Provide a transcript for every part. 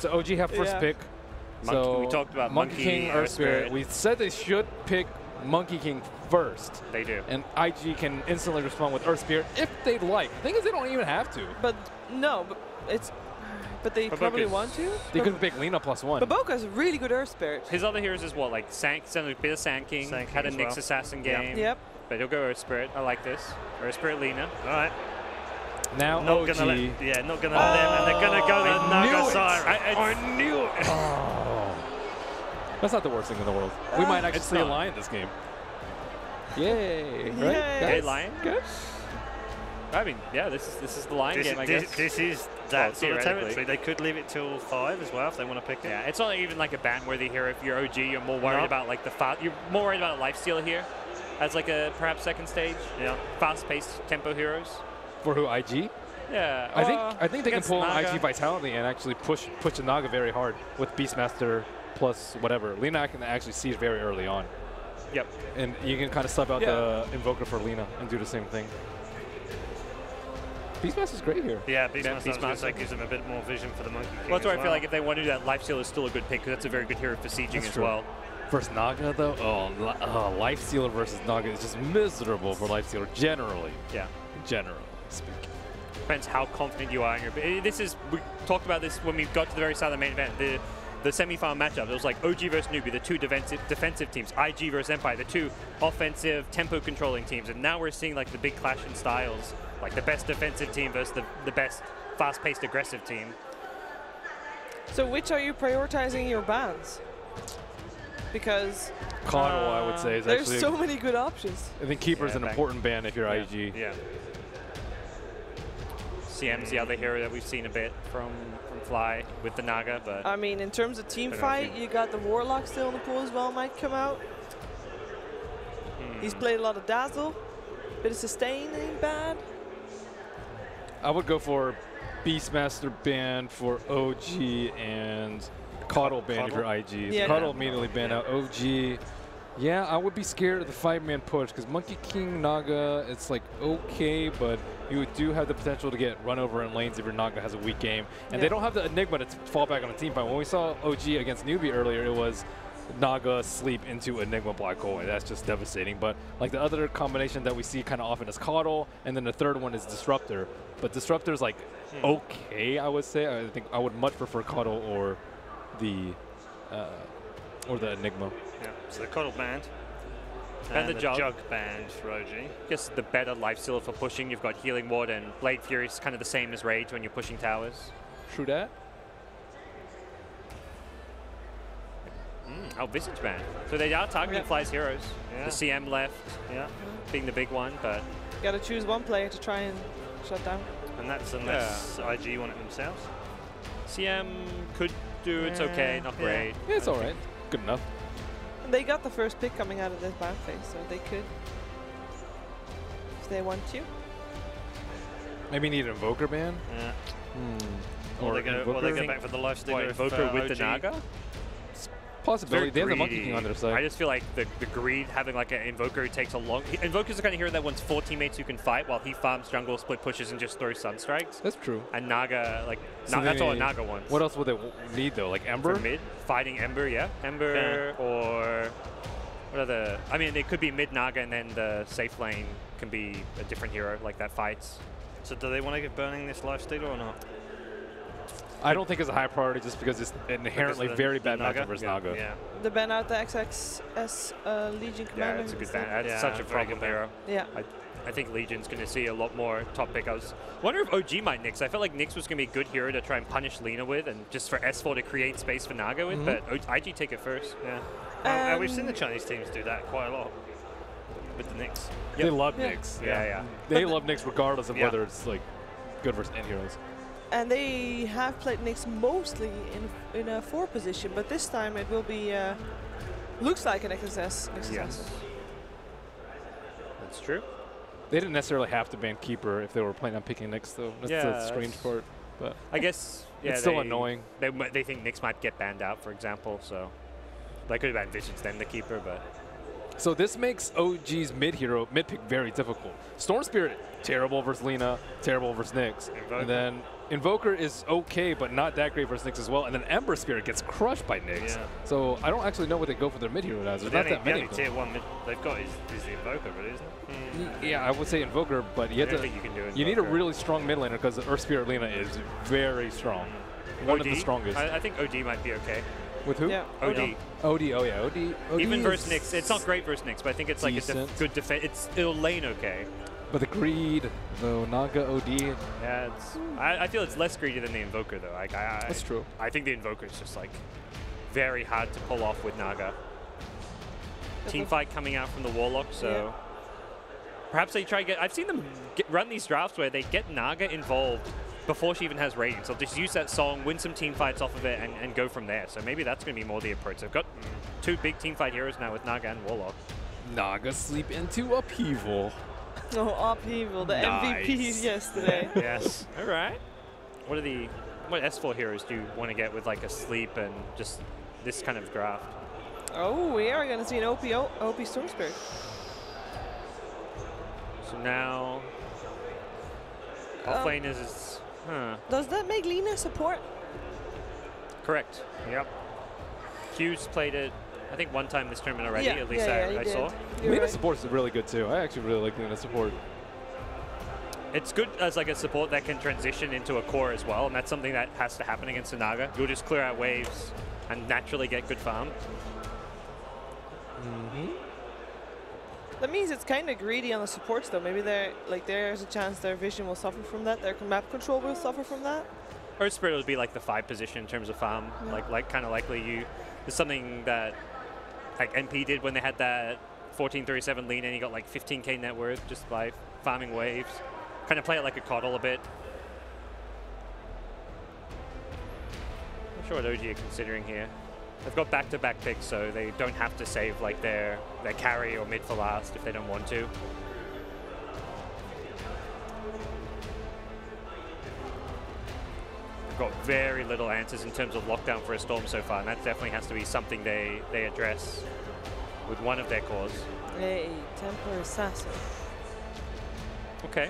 So OG have first pick. So we talked about Monkey King, Earth Spirit. We said they should pick Monkey King first. They do. And IG can instantly respond with Earth Spirit if they'd like. The thing is, they don't even have to. But no, but they probably want to. They could pick Lina +1. But Boka's a really good Earth Spirit. His other heroes is what, like a bit of Sand King, had a Nyx Assassin game. Yep. But he'll go Earth Spirit. I like this. Earth Spirit Lina. All right. Now not OG. Gonna let, not going to let them, and they're going to go the Naga Siren. I knew it. Oh. That's not the worst thing in the world. We might actually see a lion this game. Yay. Right? Yay, lion. Good. I mean, yeah, this is the lion game, I guess. This is that sort of territory. They could leave it till 5 as well if they want to pick it. Yeah, it's not even like a ban-worthy hero. If you're OG, you're more worried about like you're more worried about a lifestealer here as like a perhaps second stage. Yeah. Fast-paced tempo heroes. For who, IG? Yeah. I think they can pull Naga. IG Vitality and actually push the Naga very hard with Beastmaster plus whatever. Lina can actually see it very early on. Yep. And you can kind of sub out the Invoker for Lina and do the same thing. Beastmaster's great here. Yeah, Beastmaster gives them a bit more vision for the Monkey King. Well, that's why I feel like if they want to do that, Lifesteal is still a good pick because that's a very good hero for sieging as well. Versus Naga, though, Lifestealer versus Naga is just miserable for Lifestealer generally. Yeah. Generally speaking. Depends how confident you are in your. We talked about this when we got to the very start of the main event. The semi-final matchup, it was like OG versus Newbie, the two defensive teams, IG versus Empire, the two offensive tempo-controlling teams, and now we're seeing like the big clash in styles, like the best defensive team versus the best fast-paced aggressive team. So which are you prioritizing your bans? Because Coddle, I would say, is there's actually. so many good options. I think Keeper's an important ban if you're IG. Yeah. CM's the other hero that we've seen a bit from Fly with the Naga, but I mean, in terms of team fight, you got the Warlock still in the pool as well, might come out. He's played a lot of Dazzle, bit of Sustain ain't bad. I would go for Beastmaster ban for OG and Coddle ban if you're IG. Yeah. Coddle immediately ban out OG. Yeah, I would be scared of the 5-man push because Monkey King Naga, it's like okay, but you do have the potential to get run over in lanes if your Naga has a weak game. And they don't have the Enigma to fall back on a team fight. When we saw OG against Newbie earlier, it was Naga sleep into Enigma Black Hole, and that's just devastating. But like the other combination that we see kind of often is Coddle, and then the third one is Disruptor. But Disruptor's like okay, I would say. I think I would much prefer Coddle or the Enigma. Yeah, so the Coddle banned. And the Jug banned for OG. Just the better lifestealer for pushing. You've got Healing Ward and Blade Fury is kind of the same as Rage when you're pushing towers. True that. Oh, Visage ban. So they are targeting Fly's heroes. Yeah. The CM left, being the big one, but Got to choose one player to try and shut down. And that's unless IG want it themselves. CM could do it's okay, not great. Yeah, it's all right. Good enough. And they got the first pick coming out of this ban phase, so they could, if they want to. Maybe need an Invoker ban? Yeah. Or they go back for the Lifestealer Invoker with the Naga? Possibility. They have the Monkey King on their side. I just feel like the greed having like an Invoker who takes a long... Invoker's the kind of hero that wants 4 teammates who can fight while he farms jungle, split pushes, and just throws Sunstrikes. That's true. And Naga, like, So that's all a Naga wants. What else would they need, though? Like Ember? For mid? Fighting Ember, yeah. Ember or... What are the... I mean, it could be mid Naga and then the safe lane can be a different hero, like that fights. So do they want to get burning this Lifestealer or not? I don't think it's a high priority just because it's inherently very bad matchup versus Naga. Yeah. The ban out the XXS Legion Commander. Yeah, it's a good ban. That's such a problem hero. Yeah. I think Legion's going to see a lot more top pick. I wonder if OG might Nyx. I felt like Nyx was going to be a good hero to try and punish Lina with and just for S4 to create space for Naga with, but IG take it first. Yeah. We've seen the Chinese teams do that quite a lot with the Nyx. They love Nyx. Yeah. They love Nyx regardless of whether it's like good versus end heroes. And they have played Nyx mostly in a 4 position, but this time it will be, looks like an XSS. Yes. That's true. They didn't necessarily have to ban Keeper if they were planning on picking Nyx, though. That's the strange part. But I guess it's still annoying. They think Nyx might get banned out, for example, so they could have banned Visions then the Keeper, but... So this makes OG's mid pick very difficult. Storm Spirit, terrible versus Lina, terrible versus Nyx. And then Invoker is okay, but not that great versus Nyx as well. And then Ember Spirit gets crushed by Nyx. Yeah. So I don't actually know what they go for their mid hero as. There's not that many of them. tier 1 mid they've got is the Invoker, really, isn't it? Yeah, I would say Invoker, but you have to. think you can do You need a Invoker. really strong mid laner because the Earth Spirit Lena is very strong. One of the strongest. I think OD might be okay. With who? Yeah. OD. OD, oh yeah, OD. Even is versus Nyx, it's not great versus Nyx, but I think it's like a decent. good defense. It'll lane okay. But the greed, though, Naga, OD. Yeah, I feel it's less greedy than the Invoker though. Like That's true. I think the Invoker is just like very hard to pull off with Naga. Team fight coming out from the Warlock, so perhaps they try to get. I've seen them run these drafts where they get Naga involved before she even has ratings. They'll just use that song, win some team fights off of it, and go from there. So maybe that's going to be more the approach. They've got 2 big team fight heroes now with Naga and Warlock. Naga sleep into upheaval. Oh, upheaval, the Nice. MVPs yesterday. Yes. All right. What S4 heroes do you want to get with like a sleep and just this kind of draft? Oh, we are going to see an OP Storm Spirit. So now, offlane is. Does that make Lena support? Correct. Yep. Q's played it, I think, one time this tournament already. Yeah, At least he I did. saw. You're Lena right. support is really good too. I actually really like Lena support. It's good as like a support that can transition into a core as well, and that's something that has to happen against the Naga. You'll just clear out waves and naturally get good farm. That means it's kind of greedy on the supports though. Maybe there's a chance their vision will suffer from that. Their map control will suffer from that. Earth Spirit would be like the 5 position in terms of farm. Yeah. Like kind of likely it's something that like MP did when they had that 1437 lean and he got like 15k net worth just by farming waves. Kind of play it like a coddle a bit. Not sure what OG are considering here. They've got back-to-back picks, so they don't have to save like their carry or mid for last if they don't want to. They've got very little answers in terms of lockdown for a Storm so far, and that definitely has to be something they address with one of their cores. Hey, Templar Assassin. Okay.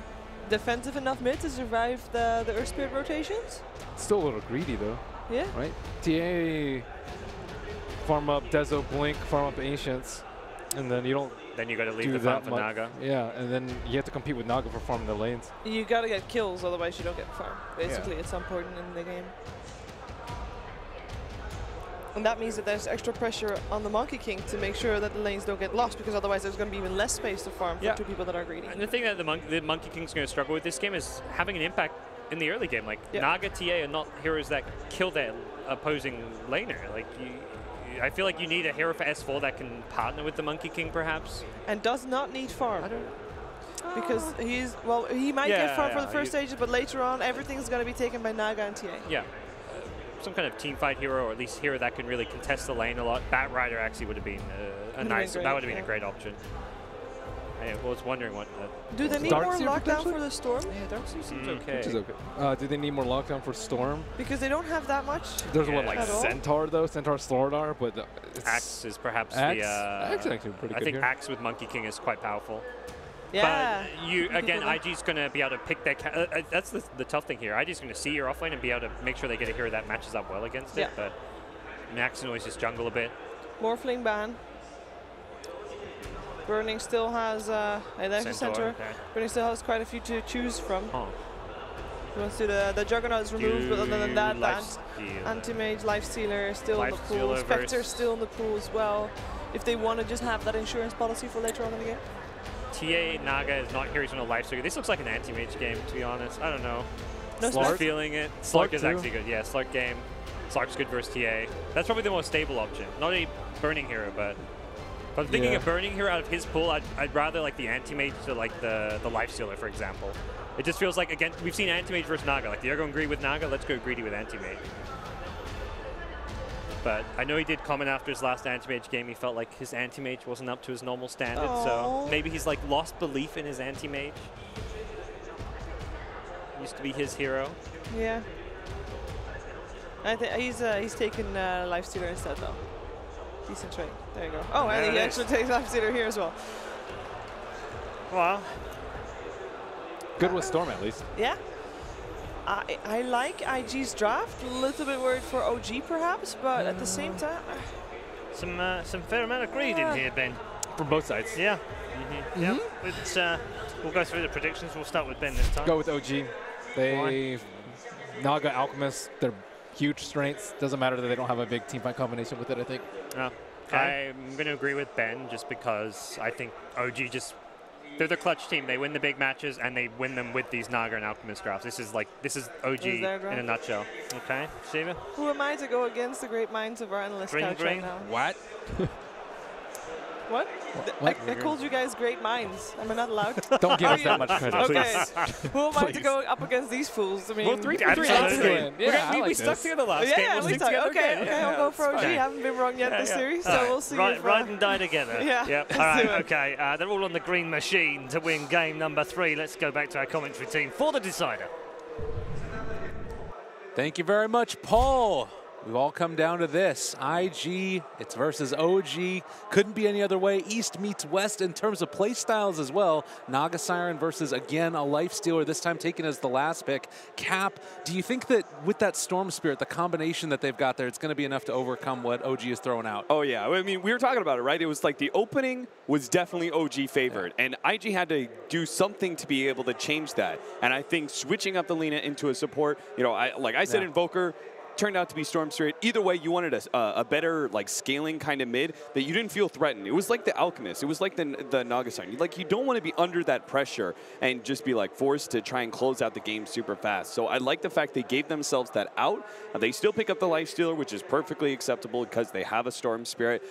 Defensive enough mid to survive the Earth Spirit rotations? Still a little greedy though, Yeah. right? TA, farm up Dezo, Blink, farm up Ancients, and then you don't Then you got to leave do the farm that for much. Naga. Yeah, and then you have to compete with Naga for farming the lanes. You gotta get kills, otherwise you don't get farm. Basically, at some point in the game. And that means that there's extra pressure on the Monkey King to make sure that the lanes don't get lost, because otherwise there's going to be even less space to farm for 2 people that are greedy. And the thing that the Monkey King's going to struggle with this game is having an impact in the early game. Like, Naga, TA are not heroes that kill their opposing laner. Like, I feel like you need a hero for S4 that can partner with the Monkey King, perhaps. And does not need farm. I don't... Because he might get farm for the first stages, but later on everything's going to be taken by Naga and TA. Yeah. Some kind of team fight hero, or at least hero that can really contest the lane a lot. Bat Rider actually would have been that would have been a great option. I was wondering what. Do they need Dark more Seer lockdown potentially? for the Storm? Yeah, Dark Seer seems okay. Which is okay. Do they need more lockdown for Storm? Because they don't have that much. There's one like At all? Centaur though, Centaur Sloridar, but it's Axe is perhaps Axe? the. Axe is actually pretty I good think here. Axe with Monkey King is quite powerful. Yeah. But you again, IG's going to be able to pick their. That's the tough thing here. IG's going to see your offlane and be able to make sure they get a hero that matches up well against it. But Axe can always just jungle a bit. Morphling ban. Burning still has there's a Centaur. Okay. Burning still has quite a few to choose from. Huh. He wants to the Juggernaut is removed, but other than that, Lifesteal. Anti-Mage, Lifestealer is still in the pool. Lifestealer Spectre versus- still in the pool as well. If they want to just have that insurance policy for later on in the game. TA Naga is not here. He's on a Lifestealer. This looks like an anti-mage game, to be honest. I don't know. No I'm Slark? feeling it. Slark Slark is too? actually good. Yeah, Slark game. Slark's good versus TA. That's probably the most stable option. Not a burning hero, but if I'm thinking of burning hero out of his pool, I'd rather like the anti-mage to like the Lifestealer, for example. It just feels like, again, we've seen anti-mage versus Naga. Like, you're going greedy with Naga, let's go greedy with anti-mage. But I know he did comment after his last anti-mage game, he felt like his anti-mage wasn't up to his normal standard, so maybe he's like lost belief in his anti-mage. Used to be his hero. Yeah. I think he's taken Lifestealer instead though. Decent trade. There you go. Oh, and he actually takes Lifestealer here as well. Well, Good with Storm at least. Yeah. I like IG's draft. A little bit worried for OG perhaps, but at the same time, Some fair amount of greed in here, Ben. From both sides. Yeah. Yeah. We'll go through the predictions. We'll start with Ben this time. Go with OG. They Naga Alchemist, they're huge strengths. Doesn't matter that they don't have a big team fight combination with it, I think. I'm going to agree with Ben just because I think OG they're the clutch team. They win the big matches and they win them with these Naga and Alchemist drafts. This is OG in a nutshell. Okay, Shiva? who am I to go against the great minds of our analyst couch right now? What? What? I called you guys great minds. Am I not allowed? Don't give us that much credit, Okay. please. Who am I to go up against these fools? I mean, Well, 3 for 3. Absolutely. Excellent. Yeah, we stuck together last game. yeah, We'll we stick talk. together Okay, again. okay, I'll go for OG. fine. Haven't been wrong yet this series, so we'll see. if, Ride and die together. Yeah. Yep. All right. Okay. They're all on the green machine to win game number 3. Let's go back to our commentary team for the decider. Thank you very much, Paul. We've all come down to this. IG, it's versus OG. Couldn't be any other way. East meets West in terms of play styles as well. Naga Siren versus, again, a Life Stealer, this time taken as the last pick. Cap, do you think that with that Storm Spirit, the combination that they've got there, it's going to be enough to overcome what OG is throwing out? Oh, yeah. I mean, we were talking about it, right? It was like the opening was definitely OG favored, and IG had to do something to be able to change that. And I think switching up the Lina into a support, you know, like I said, Invoker, turned out to be Storm Spirit. Either way, you wanted a better like scaling kind of mid that you didn't feel threatened. It was like the Alchemist. It was like the Naga Siren. Like you don't want to be under that pressure and just be like forced to try and close out the game super fast. So I like the fact they gave themselves that out. They still pick up the Life Stealer, which is perfectly acceptable because they have a Storm Spirit.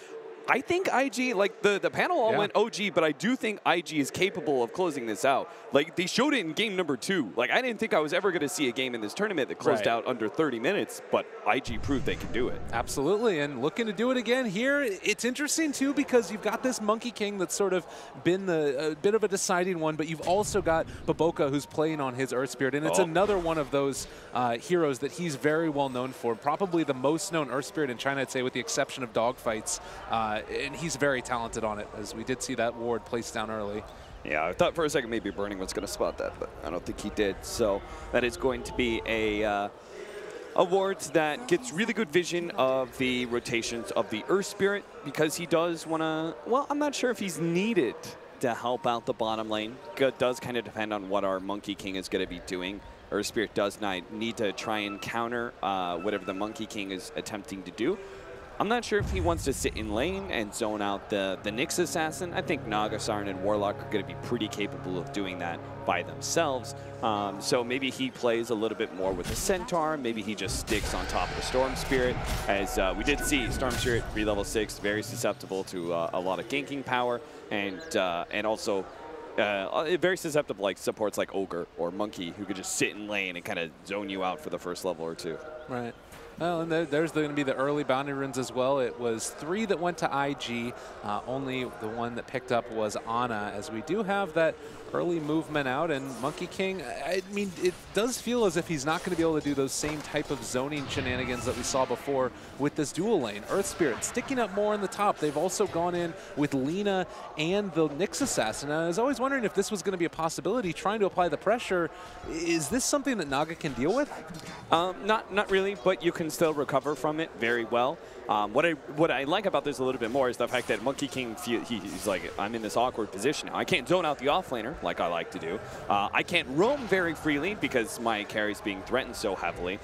I think IG, like the panel all went OG, but I do think IG is capable of closing this out. Like they showed it in game number 2. Like I didn't think I was ever going to see a game in this tournament that closed out under 30 minutes, but IG proved they can do it. Absolutely, and looking to do it again here. It's interesting too because you've got this Monkey King that's sort of been a bit of a deciding one, but you've also got Baboka who's playing on his Earth Spirit, and it's another one of those heroes that he's very well known for. Probably the most known Earth Spirit in China, I'd say, with the exception of dogfights. And he's very talented on it, as we did see that ward placed down early. Yeah, I thought for a second maybe Burning was going to spot that, but I don't think he did. So that is going to be a ward that gets really good vision of the rotations of the Earth Spirit because he does want to, well, I'm not sure if he's needed to help out the bottom lane. It does kind of depend on what our Monkey King is going to be doing. Earth Spirit does not need to try and counter whatever the Monkey King is attempting to do. I'm not sure if he wants to sit in lane and zone out the Nyx Assassin. I think Naga, Siren, and Warlock are going to be pretty capable of doing that by themselves. So maybe he plays a little bit more with the Centaur. Maybe he just sticks on top of the Storm Spirit. As we did see, Storm Spirit, level 6, very susceptible to a lot of ganking power. And also very susceptible like supports like Ogre or Monkey who could just sit in lane and kind of zone you out for the first level or 2. Right. Well, and there's going to be the early bounty runes as well. It was 3 that went to IG. Only the one that picked up was Ana, as we do have that early movement out. And Monkey King, I mean, it does feel as if he's not going to be able to do those same type of zoning shenanigans that we saw before with this dual lane. Earth Spirit sticking up more on the top. They've also gone in with Lina and the Nyx Assassin. I was always wondering if this was going to be a possibility, trying to apply the pressure. Is this something that Naga can deal with? Not really, but you can still recover from it very well. What I like about this a little bit more is the fact that Monkey King, he's like, I'm in this awkward position now. I can't zone out the offlaner like I like to do. I can't roam very freely because my carry's being threatened so heavily.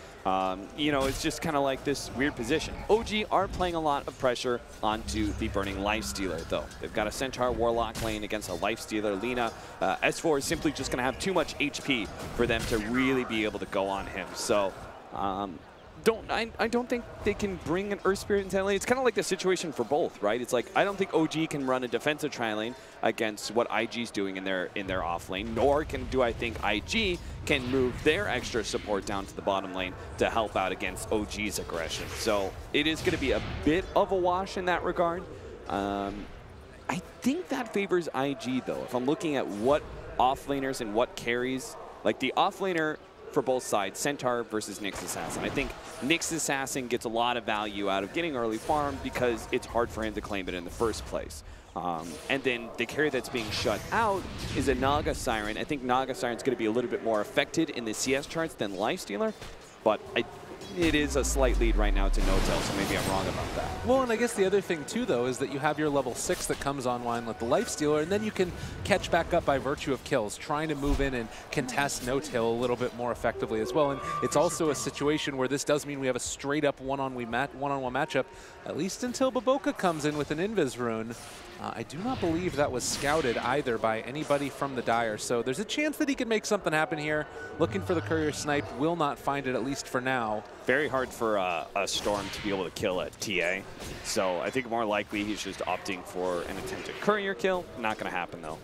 You know, it's just kind of like this weird position. OG are playing a lot of pressure onto the Burning Lifestealer, though. They've got a Centaur Warlock lane against a Lifestealer Lina. S4 is simply just going to have too much HP for them to really be able to go on him. So, I don't think they can bring an Earth Spirit into that lane. It's kind of like the situation for both, right? It's like, I don't think OG can run a defensive tri-lane against what IG's doing in their off lane, nor do I think IG can move their extra support down to the bottom lane to help out against OG's aggression. So it is going to be a bit of a wash in that regard. I think that favors IG, though. If I'm looking at what offlaners and what carries, like the offlaner for both sides, Centaur versus Nyx Assassin. I think Nyx Assassin gets a lot of value out of getting early farm because it's hard for him to claim it in the first place. And then the carry that's being shut out is a Naga Siren. I think Naga Siren's going to be a little bit more affected in the CS charts than Lifestealer, but it is a slight lead right now to No-Tail, so maybe I'm wrong about that. Well, and I guess the other thing, too, though, is that you have your level 6 that comes online with the Lifestealer, and then you can catch back up by virtue of kills, trying to move in and contest No-Tail a little bit more effectively as well. And it's also a situation where this does mean we have a straight-up one-on-one matchup, at least until Baboka comes in with an Invis rune. I do not believe that was scouted either by anybody from the Dire, so there's a chance that he can make something happen here. Looking for the Courier Snipe, will not find it, at least for now. Very hard for a Storm to be able to kill a TA, so I think more likely he's just opting for an attempted Courier kill. Not going to happen, though,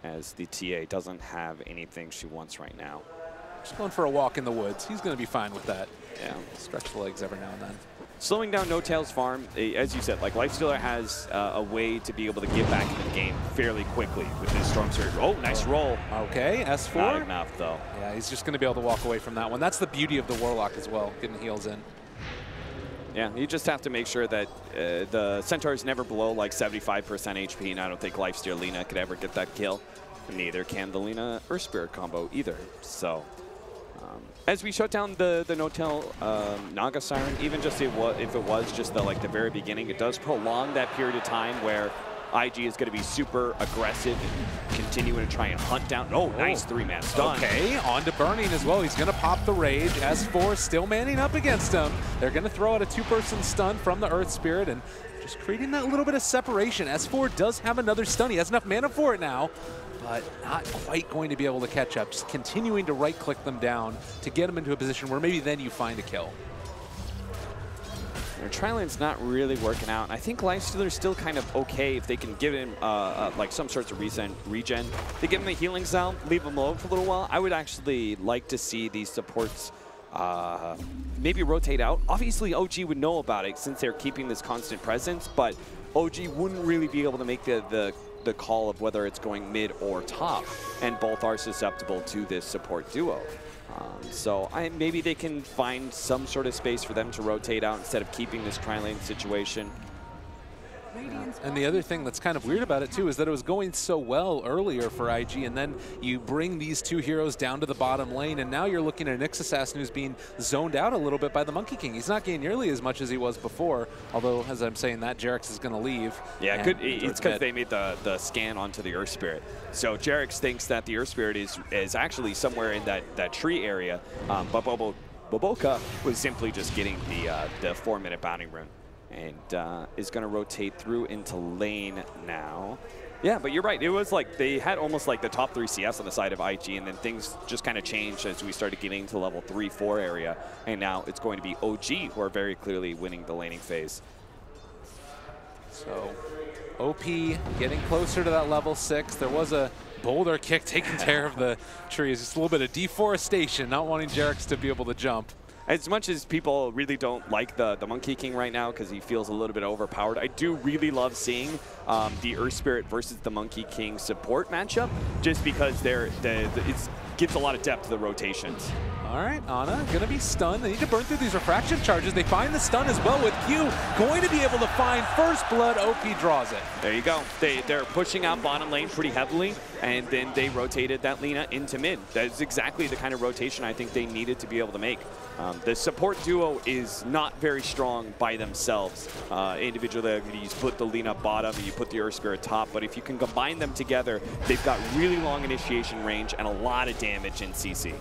as the TA doesn't have anything she wants right now. Just going for a walk in the woods. He's going to be fine with that. Yeah. Stretch the legs every now and then. Slowing down No-Tail's farm, as you said, like Lifestealer has a way to be able to get back into the game fairly quickly with his Storm Surge. Oh, nice roll. Okay, S4. Not enough, though. Yeah, he's just going to be able to walk away from that one. That's the beauty of the Warlock as well, getting heals in. Yeah, you just have to make sure that the Centaur is never below like 75% HP, and I don't think Lifestealer Lina could ever get that kill. Neither can the Lina Earth Spirit combo either. So, as we shut down the No-Tail Naga Siren, even just if it was just the very beginning, it does prolong that period of time where IG is going to be super aggressive and continuing to try and hunt down. Oh, nice 3-man stun. Okay, on to Burning as well. He's going to pop the Rage. S4 still manning up against him. They're going to throw out a 2-person stun from the Earth Spirit and just creating that little bit of separation. S4 does have another stun. He has enough mana for it now, but not quite going to be able to catch up. Just continuing to right-click them down to get them into a position where maybe then you find a kill. Their tri-lane's not really working out. I think Lifestealer's still kind of okay if they can give him like some sorts of regen. They give him a healing salve, leave him alone for a little while. I would actually like to see these supports maybe rotate out. Obviously, OG would know about it since they're keeping this constant presence, but OG wouldn't really be able to make the call of whether it's going mid or top, and both are susceptible to this support duo. So maybe they can find some sort of space for them to rotate out instead of keeping this tri-lane situation. And the other thing that's kind of weird about it too is that it was going so well earlier for IG, and then you bring these two heroes down to the bottom lane, and now you're looking at an Nyx Assassin who's being zoned out a little bit by the Monkey King. He's not getting nearly as much as he was before, although as I'm saying that, Jerix is going to leave. Yeah, it's because they made the scan onto the Earth Spirit. So Jerix thinks that the Earth Spirit is actually somewhere in that tree area, but Baboka was simply just getting the 4-minute bounding rune. And is going to rotate through into lane now. Yeah, but you're right. It was like they had almost like the top 3 CS on the side of IG, and then things just kind of changed as we started getting to level 3-4 area. And now it's going to be OG who are very clearly winning the laning phase. So OP getting closer to that level 6. There was a boulder kick taking care of the trees. Just a little bit of deforestation, not wanting Jerix to be able to jump. As much as people really don't like the Monkey King right now because he feels a little bit overpowered, I do really love seeing the Earth Spirit versus the Monkey King support matchup, just because it gives a lot of depth to the rotations. All right, Ana going to be stunned. They need to burn through these refraction charges. They find the stun as well with Q. Going to be able to find first blood. OP draws it. There you go. They're pushing out bottom lane pretty heavily, and then they rotated that Lina into mid. That is exactly the kind of rotation I think they needed to be able to make. The support duo is not very strong by themselves. Individually, you put the Lina bottom and you put the Earth Spirit top, but if you can combine them together, they've got really long initiation range and a lot of damage in CC.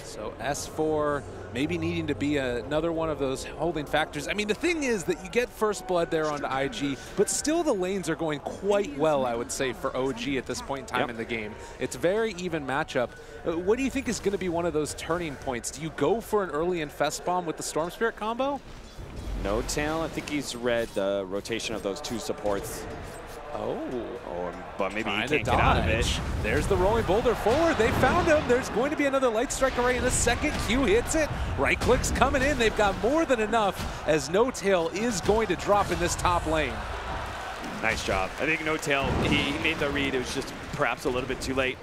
So S4 maybe needing to be another one of those holding factors. I mean, the thing is that you get first blood there onto IG, but still the lanes are going quite well, I would say, for OG at this point in time in the game. It's a very even matchup. What do you think is going to be one of those turning points? Do you go for an early Infest Bomb with the Storm Spirit combo? No-Tail, I think he's read the rotation of those 2 supports. But maybe he can't get out of it. There's the rolling boulder forward. They found him. There's going to be another light strike array in a second. Q hits it. Right clicks coming in. They've got more than enough as No-Tail is going to drop in this top lane. Nice job. I think No-Tail, he made the read. It was just perhaps a little bit too late.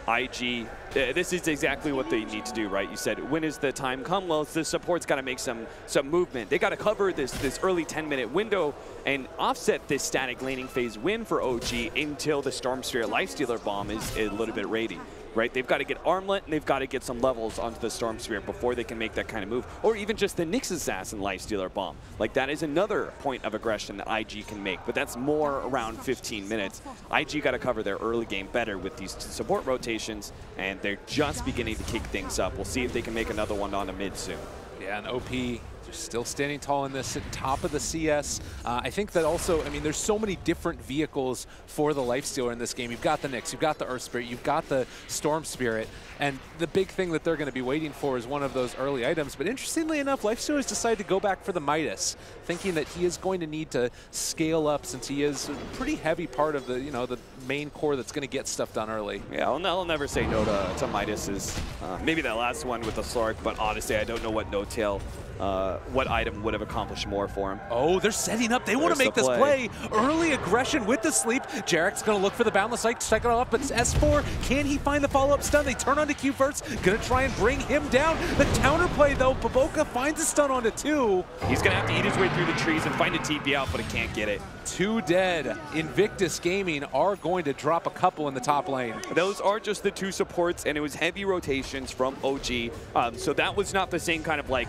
IG, this is exactly what they need to do, right? You said, when is the time come? Well, the support's got to make some movement. They got to cover this early 10-minute window and offset this static laning phase win for OG until the Storm Spirit Lifestealer bomb is a little bit ready. Right? They've got to get armlet and they've got to get some levels onto the Storm Spirit before they can make that kind of move. Or even just the Nyx Assassin Lifestealer bomb. Like, that is another point of aggression that IG can make, but that's more around 15 minutes. IG got to cover their early game better with these support rotations, and they're just beginning to kick things up. We'll see if they can make another one on a mid soon. Yeah, and OP still standing tall in this, at top of the CS. I think that also, I mean, there's so many different vehicles for the Lifestealer in this game. You've got the Nyx, you've got the Earth Spirit, you've got the Storm Spirit, and the big thing that they're going to be waiting for is one of those early items. But interestingly enough, Lifestealer has decided to go back for the Midas, thinking that he is going to need to scale up since he is a pretty heavy part of the, the main core that's going to get stuff done early. Yeah, I'll never say no to Midas. Maybe that last one with the Slark, but honestly, I don't know what No-Tail what item would have accomplished more for him. Oh, they're setting up. They want to make this play. Early aggression with the sleep. Jarek's going to look for the Boundless Sight, check it up, but S4, can he find the follow-up stun? They turn onto Q first, going to try and bring him down. The counter play, though, Baboka finds a stun onto 2. He's going to have to eat his way through the trees and find a TP out, but he can't get it. 2 dead. Invictus Gaming are going to drop a couple in the top lane. Those are just the 2 supports, and it was heavy rotations from OG, so that was not the same kind of like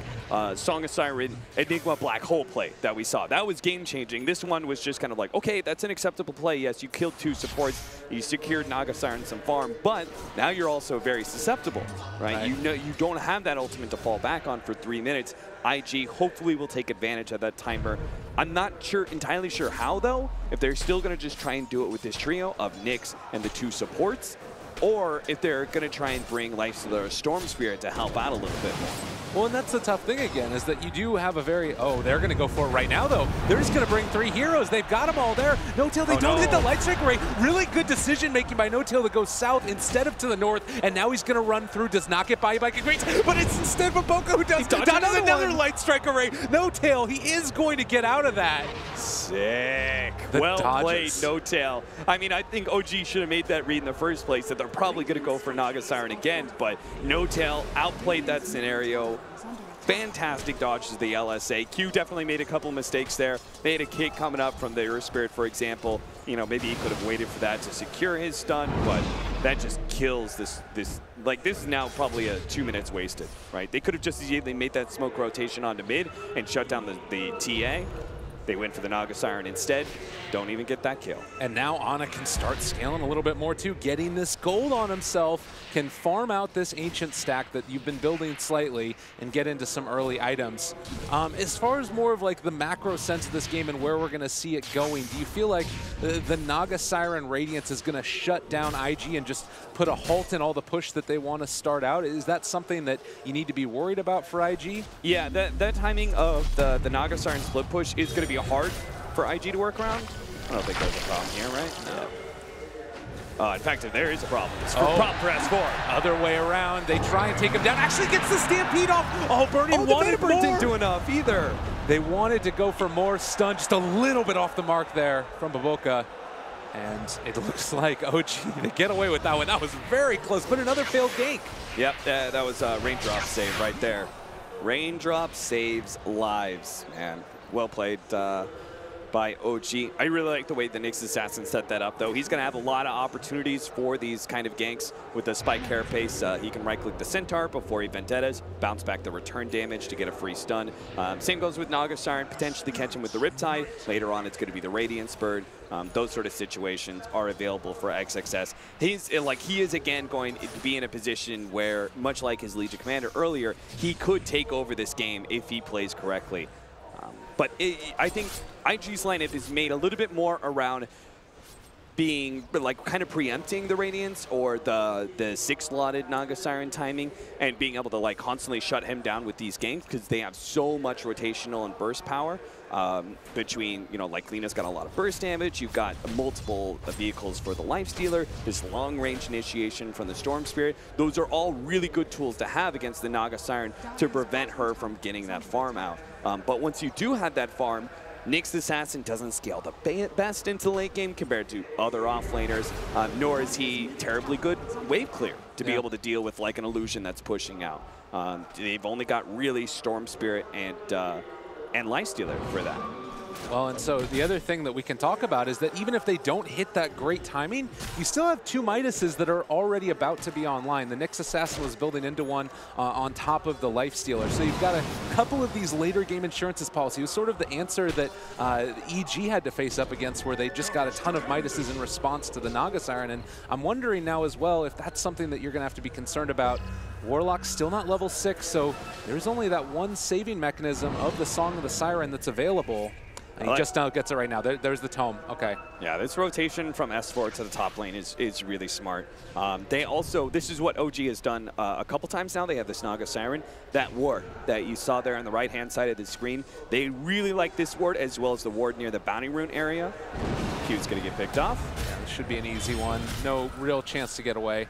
Song of Siren, Enigma Black Hole play that we saw. That was game-changing. This one was just kind of like, okay, that's an acceptable play. Yes, you killed 2 supports, you secured Naga Siren some farm, but now you're also very susceptible, right? You know, you don't have that ultimate to fall back on for 3 minutes. IG hopefully will take advantage of that timer. I'm not entirely sure how, though, if they're still going to just try and do it with this trio of Nyx and the 2 supports, or if they're going to try and bring Lifestealer Storm Spirit to help out a little bit more. Well, and that's the tough thing again, is that you do have a very, they're going to go for it right now, though. They're just going to bring 3 heroes. They've got them all there. No-Tail, they don't hit the Light Strike array. Really good decision-making by No-Tail to go south instead of to the north, and now he's going to run through, does not get by Great, but it's instead Baboka who does another Light Strike array. No-Tail, he is going to get out of that. Sick. Well played, No-Tail. I mean, I think OG should have made that read in the first place, that they're probably going to go for Naga Siren again, but No-Tail outplayed that scenario. Fantastic dodges the LSA. Q definitely made a couple mistakes there. They had a kick coming up from the Earth Spirit, for example. Maybe he could have waited for that to secure his stun, but that just kills this is now probably 2 minutes wasted, right? They could have just easily made that smoke rotation onto mid and shut down the TA. They went for the Naga Siren instead. Don't even get that kill. And now Ana can start scaling a little bit more too, getting this gold on himself, can farm out this ancient stack that you've been building slightly and get into some early items. As far as more of like the macro sense of this game and where we're going to see it going, do you feel like the Naga Siren Radiance is going to shut down IG and just put a halt in all the push that they want to start out? Is that something that you need to be worried about for IG? Yeah, that timing of the Naga Siren split push is going to be hard for IG to work around. I don't think there's a problem here, right? No. In fact, there is a problem. It's problem for S4. Other way around. They try and take him down. Actually gets the Stampede off. Oh, Burning wanted more. Didn't do enough either. They wanted to go for more stun, just a little bit off the mark there from Baboka. And it looks like OG, they get away with that one. That was very close, but another failed gank. Yep, that was a Raindrop save right there. Raindrop saves lives, man. Well played by OG. I really like the way the Nyx Assassin set that up, though. He's going to have a lot of opportunities for these kind of ganks with the Spike Carapace. He can right-click the Centaur before he Vendettas, bounce back the return damage to get a free stun. Same goes with Naga Siren, potentially catch him with the Riptide. Later on, it's going to be the Radiance Bird. Those sort of situations are available for XXS. He is again going to be in a position where, much like his Legion Commander earlier, he could take over this game if he plays correctly. But I think IG's lineup is made a little bit more around being like kind of preempting the Radiance or the 6-slotted Naga Siren timing and being able to like constantly shut him down with these games because they have so much rotational and burst power. Between, like Lena's got a lot of burst damage, you've got multiple vehicles for the Lifestealer, this long-range initiation from the Storm Spirit. Those are all really good tools to have against the Naga Siren to prevent her from getting that farm out. But once you do have that farm, Nyx Assassin doesn't scale the best into the late game compared to other offlaners, nor is he terribly good wave clear to be able to deal with like an illusion that's pushing out. They've only got really Storm Spirit and Lifestealer for that. Well, and so the other thing that we can talk about is that even if they don't hit that great timing, you still have two Midases that are already about to be online. The Nyx Assassin was building into one on top of the Lifestealer. So you've got a couple of these later game insurances policy. It was sort of the answer that EG had to face up against, where they just got a ton of Midases in response to the Naga Siren. And I'm wondering now as well if that's something that you're going to have to be concerned about. Warlock's still not level 6, so there's only that one saving mechanism of the Song of the Siren that's available. And he just now gets it right now. There's the tome. Okay. Yeah, this rotation from S4 to the top lane is really smart. They also, this is what OG has done a couple times now. They have this Naga Siren. That ward that you saw there on the right-hand side of the screen, they really like this ward as well as the ward near the Bounty Rune area. Q's going to get picked off. Yeah, this should be an easy one. No real chance to get away.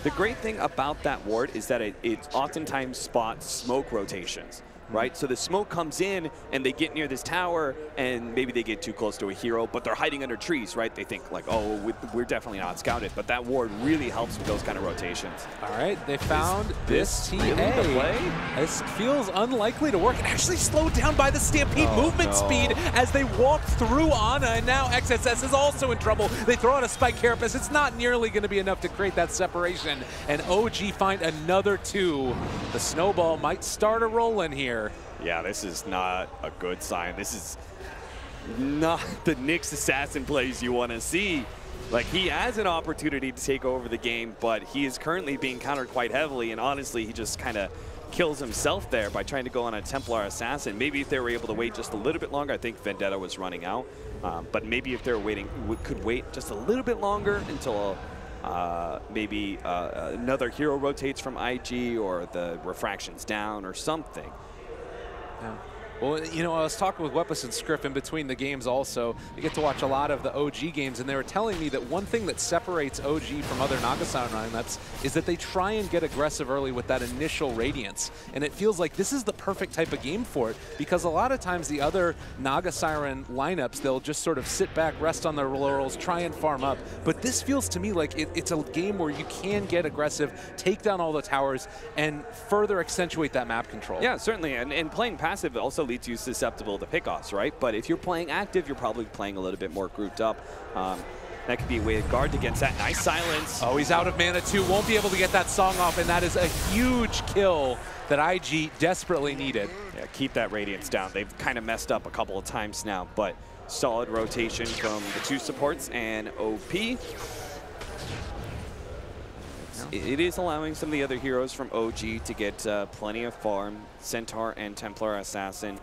The great thing about that ward is that it oftentimes spots smoke rotations. Right, so the smoke comes in and they get near this tower and maybe they get too close to a hero, but they're hiding under trees, right? They think like, oh, we're definitely not scouted, but that ward really helps with those kind of rotations. All right, they found this TA. Really the play? This feels unlikely to work. And actually slowed down by the Stampede movement speed as they walk through Ana, and now XSS is also in trouble. They throw out a Spike Carapace. It's not nearly going to be enough to create that separation, and OG find another 2. The snowball might start a rolling here. Yeah, this is not a good sign. This is not the Nyx Assassin plays you want to see. Like, he has an opportunity to take over the game, but he is currently being countered quite heavily, and honestly, he just kind of kills himself there by trying to go on a Templar Assassin. Maybe if they were able to wait just a little bit longer, I think Vendetta was running out, but maybe if they were waiting, could wait just a little bit longer until maybe another hero rotates from IG or the refraction's down or something. Yeah. Well, you know, I was talking with Weapus and Scriff in between the games also. I get to watch a lot of the OG games, and they were telling me that one thing that separates OG from other Naga Siren lineups is that they try and get aggressive early with that initial Radiance. And it feels like this is the perfect type of game for it, because a lot of times the other Naga Siren lineups, they'll just sort of sit back, rest on their laurels, try and farm up. But this feels to me like it's a game where you can get aggressive, take down all the towers, and further accentuate that map control. Yeah, certainly. And playing passive also leads you susceptible to pickoffs, right? But if you're playing active, you're probably playing a little bit more grouped up. That could be a way to guard against that. Nice silence. Oh, he's out of mana too. Won't be able to get that song off, and that is a huge kill that IG desperately needed. Yeah, keep that Radiance down. They've kind of messed up a couple of times now, but solid rotation from the 2 supports and OP. It is allowing some of the other heroes from OG to get plenty of farm. Centaur and Templar Assassin,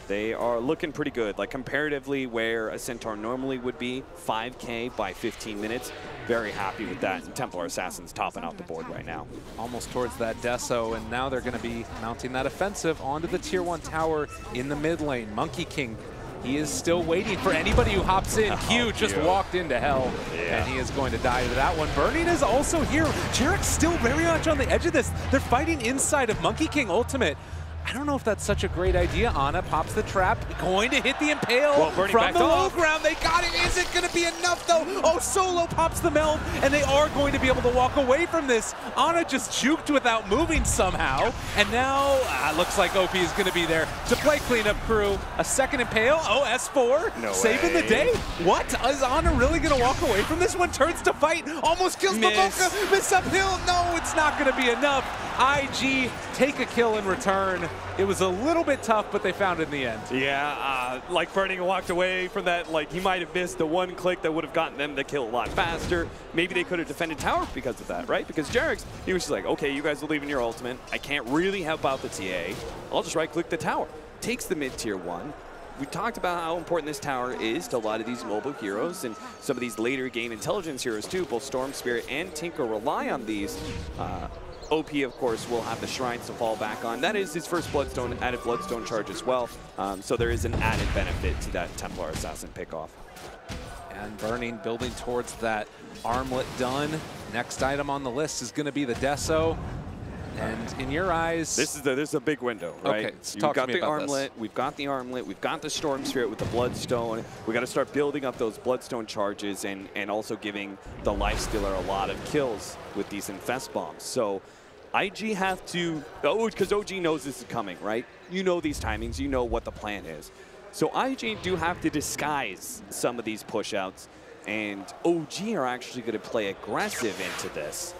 they are looking pretty good. Like comparatively where a Centaur normally would be, 5K by 15 minutes. Very happy with that. And Templar Assassin's topping out the board right now. Almost towards that Deso, and now they're going to be mounting that offensive onto the tier 1 tower in the mid lane. Monkey King, he is still waiting for anybody who hops in. Q just walked into hell, and he is going to die to that one. Burning is also here. Jirek's still very much on the edge of this. They're fighting inside of Monkey King Ultimate. I don't know if that's such a great idea. Ana pops the trap, going to hit the Impale from the low ground. They got it. Is it going to be enough, though? Oh, Solo pops the meld, and they are going to be able to walk away from this. Ana just juked without moving somehow, and now looks like OP is going to be there to play cleanup crew. A second Impale. Oh, S4 no saving way. The day. What? Is Ana really going to walk away from this one? Turns to fight, almost kills Maboka. Miss uphill. No, it's not going to be enough. IG take a kill in return. It was a little bit tough, but they found it in the end. Yeah, like Burning walked away from that. Like he might have missed the one click that would have gotten them the kill a lot faster. Maybe they could have defended tower because of that, right? Because Jarek's, he was just like, okay, you guys are leaving your ultimate. I can't really help out the TA. I'll just right-click the tower. Takes the mid-tier 1. We talked about how important this tower is to a lot of these mobile heroes and some of these later game intelligence heroes too. Both Storm Spirit and Tinker rely on these. OP, of course, will have the shrines to fall back on. That is his first Bloodstone, added Bloodstone charge as well. So there is an added benefit to that Templar Assassin pickoff. And Burning building towards that armlet done. Next item on the list is going to be the Deso. And in your eyes, this is a big window, right? Okay, so We've talk to got me the about armlet, this. we've got the armlet, we've got the Storm Spirit with the Bloodstone. We got to start building up those Bloodstone charges and also giving the Lifestealer a lot of kills with these Infest Bombs. So IG have to, because OG knows this is coming, right? You know these timings, you know what the plan is. So IG do have to disguise some of these push-outs, and OG are actually going to play aggressive into this.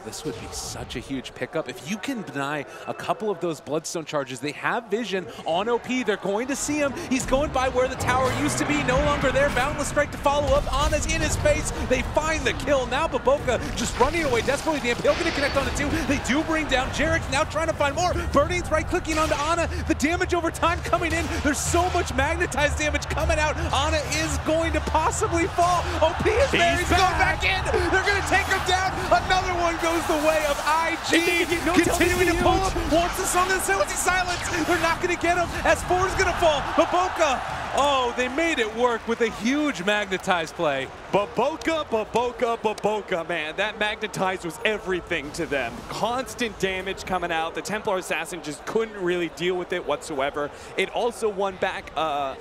This would be such a huge pickup. If you can deny a couple of those Bloodstone charges, they have vision on OP. They're going to see him. He's going by where the tower used to be, no longer there. Boundless Strike to follow up. Ana's in his face. They find the kill. Now Baboka just running away desperately. The Impale going to connect on the 2. They do bring down Jarek. Now trying to find more. Burning right-clicking onto Ana. The damage over time coming in. There's so much magnetized damage coming out. Ana is going to possibly fall. OP is there. He's going back in. They're going to take him down. Another one goes the way of IG, continuing to pull him. Wants the Song of the Silence. They're not going to get him as 4 is going to fall. Baboka, oh, they made it work with a huge magnetized play. Baboka, man. That magnetize was everything to them. Constant damage coming out. The Templar Assassin just couldn't really deal with it whatsoever. It also won back,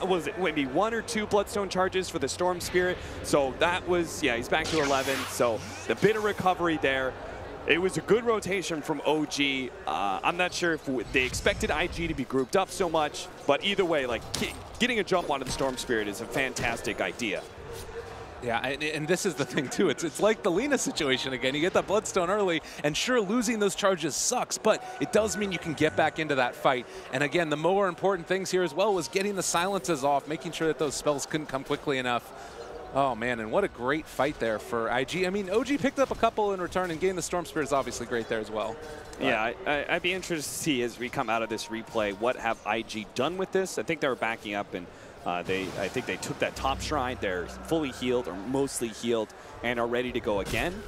was it maybe 1 or 2 Bloodstone charges for the Storm Spirit. So that was, yeah, he's back to 11. So the bit of recovery there. It was a good rotation from OG. I'm not sure if they expected IG to be grouped up so much, but either way, like getting a jump onto the Storm Spirit is a fantastic idea. Yeah, and this is the thing too. It's like the Lina situation again. You get that Bloodstone early, and sure, losing those charges sucks, but it does mean you can get back into that fight. And again, the more important things here as well was getting the silences off, making sure that those spells couldn't come quickly enough. Oh man, and what a great fight there for IG. I mean, OG picked up a couple in return, and getting the Storm Spirit is obviously great there as well. Yeah, I'd be interested to see as we come out of this replay, what have IG done with this? I think they were backing up, and I think they took that top shrine. They're fully healed, or mostly healed, and are ready to go again.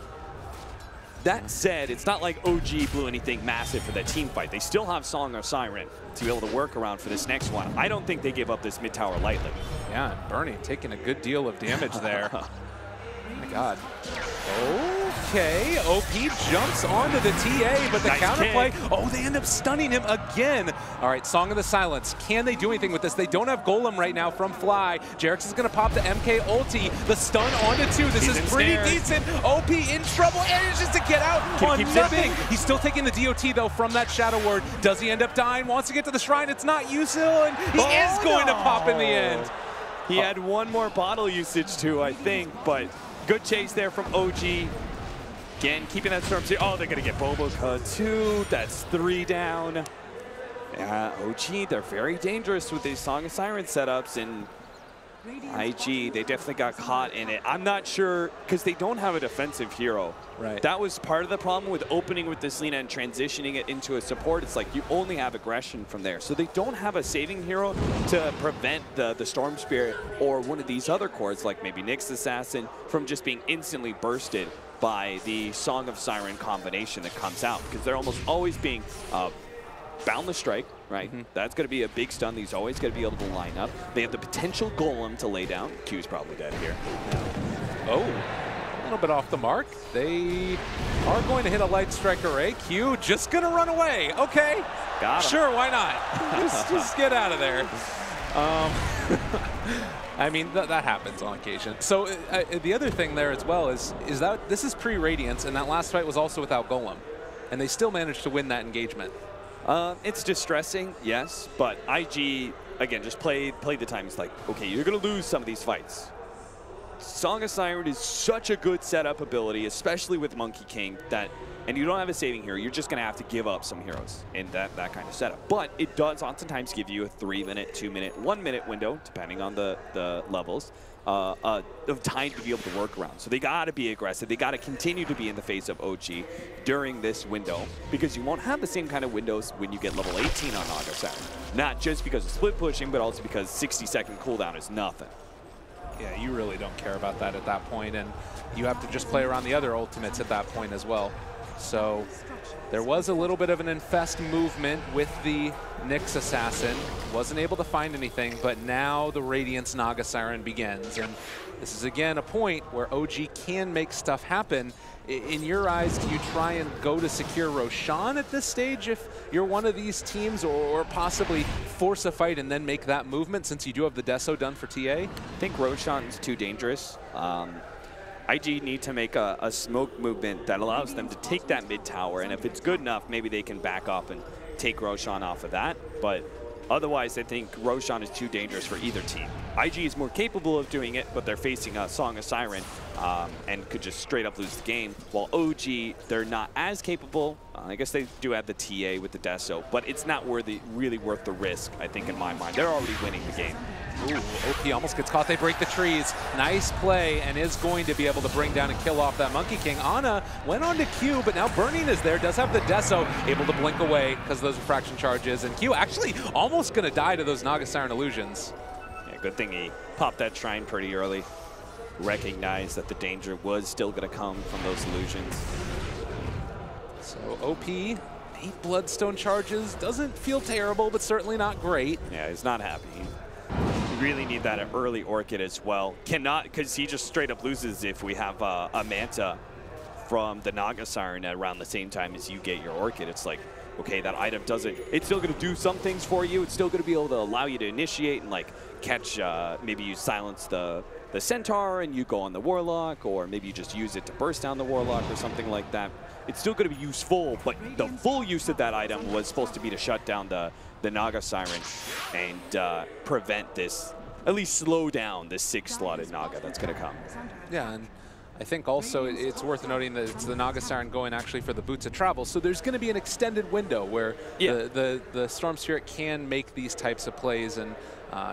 That said, it's not like OG blew anything massive for that team fight. They still have Song of Siren to be able to work around for this next one. I don't think they give up this mid tower lightly. Yeah, and Bernie taking a good deal of damage there. Oh my God. Okay, OP jumps onto the TA, but the Nice counterplay, kick. oh, they end up stunning him again. All right, Song of the Silence. Can they do anything with this? They don't have Golem right now from Fly. Jarex is going to pop the MK ulti. The stun onto 2. This is pretty decent. OP in trouble, manages to get out on nothing. He's still taking the DOT, though, from that Shadow Word. Does he end up dying? Wants to get to the shrine. It's not Yusil, and he is going to pop in the end. He had one more bottle usage, too, I think, but good chase there from OG. Again, keeping that Storm Spirit. Oh, they're going to get Baboka, too. That's 3 down. Yeah, OG, they're very dangerous with these Song of Siren setups, and IG, they definitely got caught in it. I'm not sure, because they don't have a defensive hero. Right. That was part of the problem with opening with this Lina and transitioning it into a support. It's like you only have aggression from there. So they don't have a saving hero to prevent the Storm Spirit or one of these other cores, like maybe Nyx Assassin, from just being instantly bursted by the Song of Siren combination that comes out, because they're almost always being Boundless Strike, right? That's going to be a big stun. He's always going to be able to line up. They have the potential Golem to lay down. Q's probably dead here. Oh, a little bit off the mark. They are going to hit a Light Strike array. Q just going to run away. Okay, Got him. Sure, why not? just get out of there. I mean, that happens on occasion. So the other thing there as well is that this is pre-Radiance, and that last fight was also without Golem. And they still managed to win that engagement. It's distressing, yes, but IG, again, just play the time. It's like, okay, you're going to lose some of these fights. Song of Siren is such a good setup ability, especially with Monkey King, and you don't have a saving hero. You're just going to have to give up some heroes in that kind of setup. But it does oftentimes give you a 3-minute, 2-minute, 1-minute window, depending on the levels, of time to be able to work around. So they got to be aggressive. They got to continue to be in the face of OG during this window, because you won't have the same kind of windows when you get level 18 on Naga Saturn. Not just because of split pushing, but also because 60-second cooldown is nothing. Yeah, you really don't care about that at that point, and you have to just play around the other ultimates at that point as well. So there was a little bit of an infest movement with the Nyx Assassin. Wasn't able to find anything, but now the Radiance Naga Siren begins. And this is, again, a point where OG can make stuff happen. In your eyes, do you try and go to secure Roshan at this stage if you're one of these teams, or possibly force a fight and then make that movement since you do have the Deso done for TA? I think Roshan's too dangerous. IG need to make a smoke movement that allows them to take that mid tower, and if it's good enough, maybe they can back up and take Roshan off of that. But otherwise, I think Roshan is too dangerous for either team. IG is more capable of doing it, but they're facing a Song of Siren and could just straight up lose the game. While OG, they're not as capable. I guess they do have the TA with the Deso, but it's not really worth the risk, I think, in my mind. They're already winning the game. Ooh, OP almost gets caught. They break the trees. Nice play, and is going to be able to bring down and kill off that Monkey King. Ana went on to Q, but now Burning is there. Does have the Deso, able to blink away because of those refraction charges. And Q actually almost going to die to those Naga Siren illusions. Yeah, good thing he popped that shrine pretty early. Recognized that the danger was still going to come from those illusions. So OP, 8 Bloodstone charges. Doesn't feel terrible, but certainly not great. Yeah, he's not happy. You really need that early Orchid as well. Cannot, because he just straight up loses if we have a Manta from the Naga Siren at around the same time as you get your Orchid. It's like, okay, that item doesn't, it's still going to do some things for you. It's still going to be able to allow you to initiate and like catch, maybe you silence the Centaur and you go on the Warlock, or maybe you just use it to burst down the Warlock or something like that. It's still going to be useful, but the full use of that item was supposed to be to shut down the Naga Siren and prevent this, at least slow down this 6-slotted Naga that's going to come. Yeah, and I think also it's worth noting that it's the Naga Siren going actually for the Boots of Travel, so there's going to be an extended window where the Storm Spirit can make these types of plays and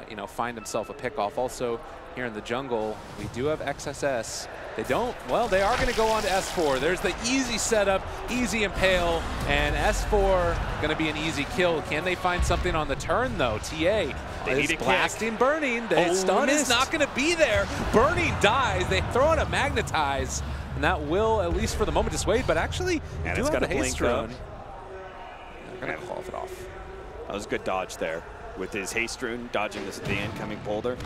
you know, find himself a pickoff. Also, here in the jungle, we do have XSS. They don't, well, they are going to go on to S4. There's the easy setup, easy impale, and S4 going to be an easy kill. Can they find something on the turn, though? TA is blasting Burning. The stun is not going to be there. Burning dies. They throw in a Magnetize, and that will, at least for the moment, dissuade, but actually do have the haste rune. They're going to call it off. That was a good dodge there with his haste rune, dodging the incoming boulder.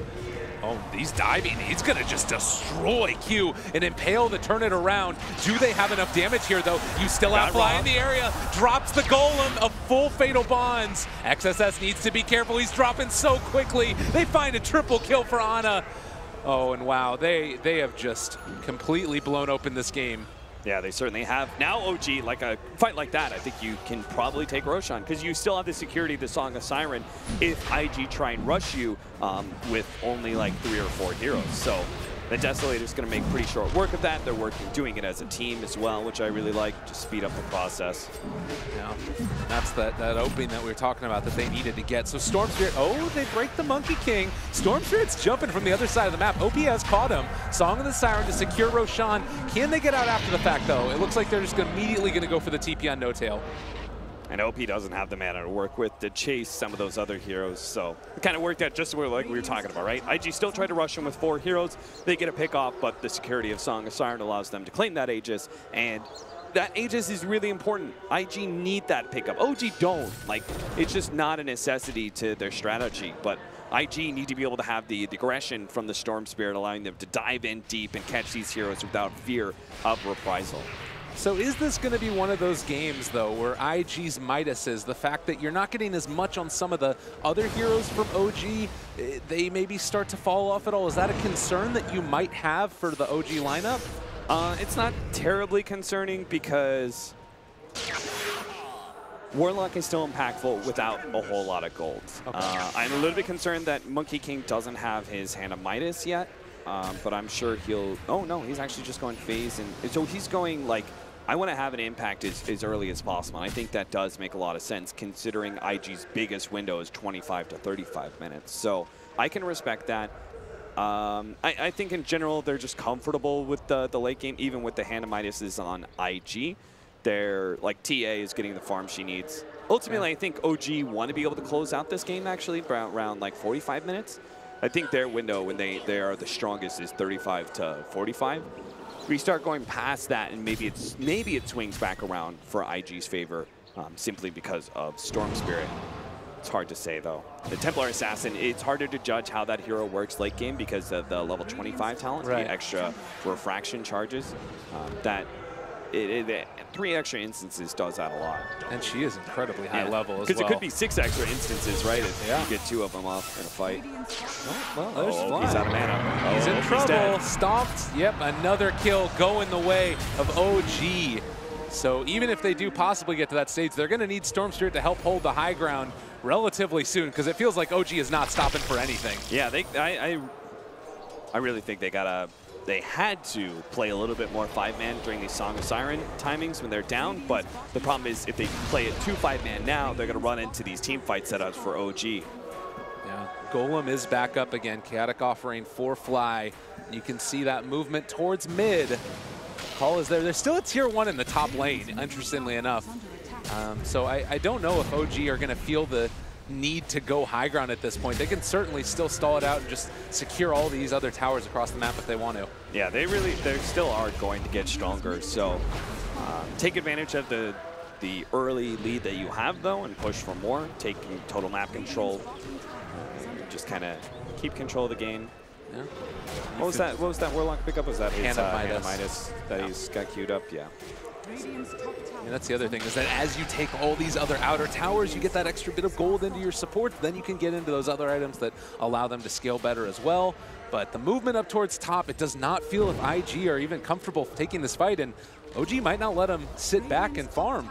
Oh, he's diving. He's going to just destroy Q and impale to turn it around. Do they have enough damage here, though? You still have Fly in the area. Drops the Golem of full Fatal Bonds. XSS needs to be careful. He's dropping so quickly. They find a triple kill for Ana. Oh, and wow, they have just completely blown open this game. Yeah, they certainly have. Now OG, like a fight like that, I think you can probably take Roshan because you still have the security of the Song of Siren if IG try and rush you with only like 3 or 4 heroes. So the Desolator's going to make pretty short work of that. They're doing it as a team as well, which I really like, to speed up the process. Yeah, that's that opening that we were talking about that they needed to get. So Storm Spirit, oh, they break the Monkey King. Storm Spirit's jumping from the other side of the map. OP has caught him. Song of the Siren to secure Roshan. Can they get out after the fact, though? It looks like they're just immediately going to go for the TP on No Tail. And OP doesn't have the mana to work with to chase some of those other heroes, so it kind of worked out just like we were talking about, right? IG still tried to rush him with 4 heroes. They get a pick off, but the security of Song of Siren allows them to claim that Aegis, and that Aegis is really important. IG need that pickup. OG don't. Like, it's just not a necessity to their strategy, but IG need to be able to have the aggression from the Storm Spirit, allowing them to dive in deep and catch these heroes without fear of reprisal. So is this going to be one of those games, though, where IG's Midas is the fact that you're not getting as much on some of the other heroes from OG, they maybe start to fall off at all? Is that a concern that you might have for the OG lineup? It's not terribly concerning because Warlock is still impactful without a whole lot of gold. Okay. I'm a little bit concerned that Monkey King doesn't have his Hand of Midas yet, but I'm sure he'll... Oh, no, he's actually just going phase, and so he's going, like, I want to have an impact as early as possible, and I think that does make a lot of sense considering IG's biggest window is 25 to 35 minutes. So I can respect that. I think in general they're just comfortable with the late game, even with the Hand of Midas is on IG. They're, like, TA is getting the farm she needs. Ultimately, I think OG want to be able to close out this game, actually, around like 45 minutes. I think their window when they are the strongest is 35 to 45. we start going past that, and maybe it swings back around for IG's favor, simply because of Storm Spirit. It's hard to say, though. The Templar Assassin, it's harder to judge how that hero works late game because of the level 25 talent, the extra refraction charges. That 3 extra instances does that a lot. And she is incredibly high level as well. Because it could be 6 extra instances, right? If you get 2 of them off in a fight. Well, there's Fly. He's out of mana. He's in trouble. Stomped. Yep, another kill going the way of OG. So even if they do possibly get to that stage, they're going to need Storm Spirit to help hold the high ground relatively soon, because it feels like OG is not stopping for anything. Yeah, I really think they had to play a little bit more 5-man during these Song of Siren timings when they're down, but the problem is if they play it 2 5-man now, they're going to run into these team fight setups for OG. Yeah, Golem is back up again. Chaotic offering for Fly. You can see that movement towards mid. Call is there. There's still a tier 1 in the top lane, interestingly enough. So I don't know if OG are going to feel the need to go high ground at this point. They can certainly still stall it out and just secure all these other towers across the map if they want to. Yeah, they still are going to get stronger. So take advantage of the early lead that you have, though, and push for more. Taking total map control. Just kind of keep control of the game. Yeah. What was that Warlock pickup? Was that his Midas that he's got queued up? Yeah. And that's the other thing, is that as you take all these other outer towers, you get that extra bit of gold into your support. Then you can get into those other items that allow them to scale better as well. But the movement up towards top, it does not feel if IG are even comfortable taking this fight, and OG might not let them sit back and farm.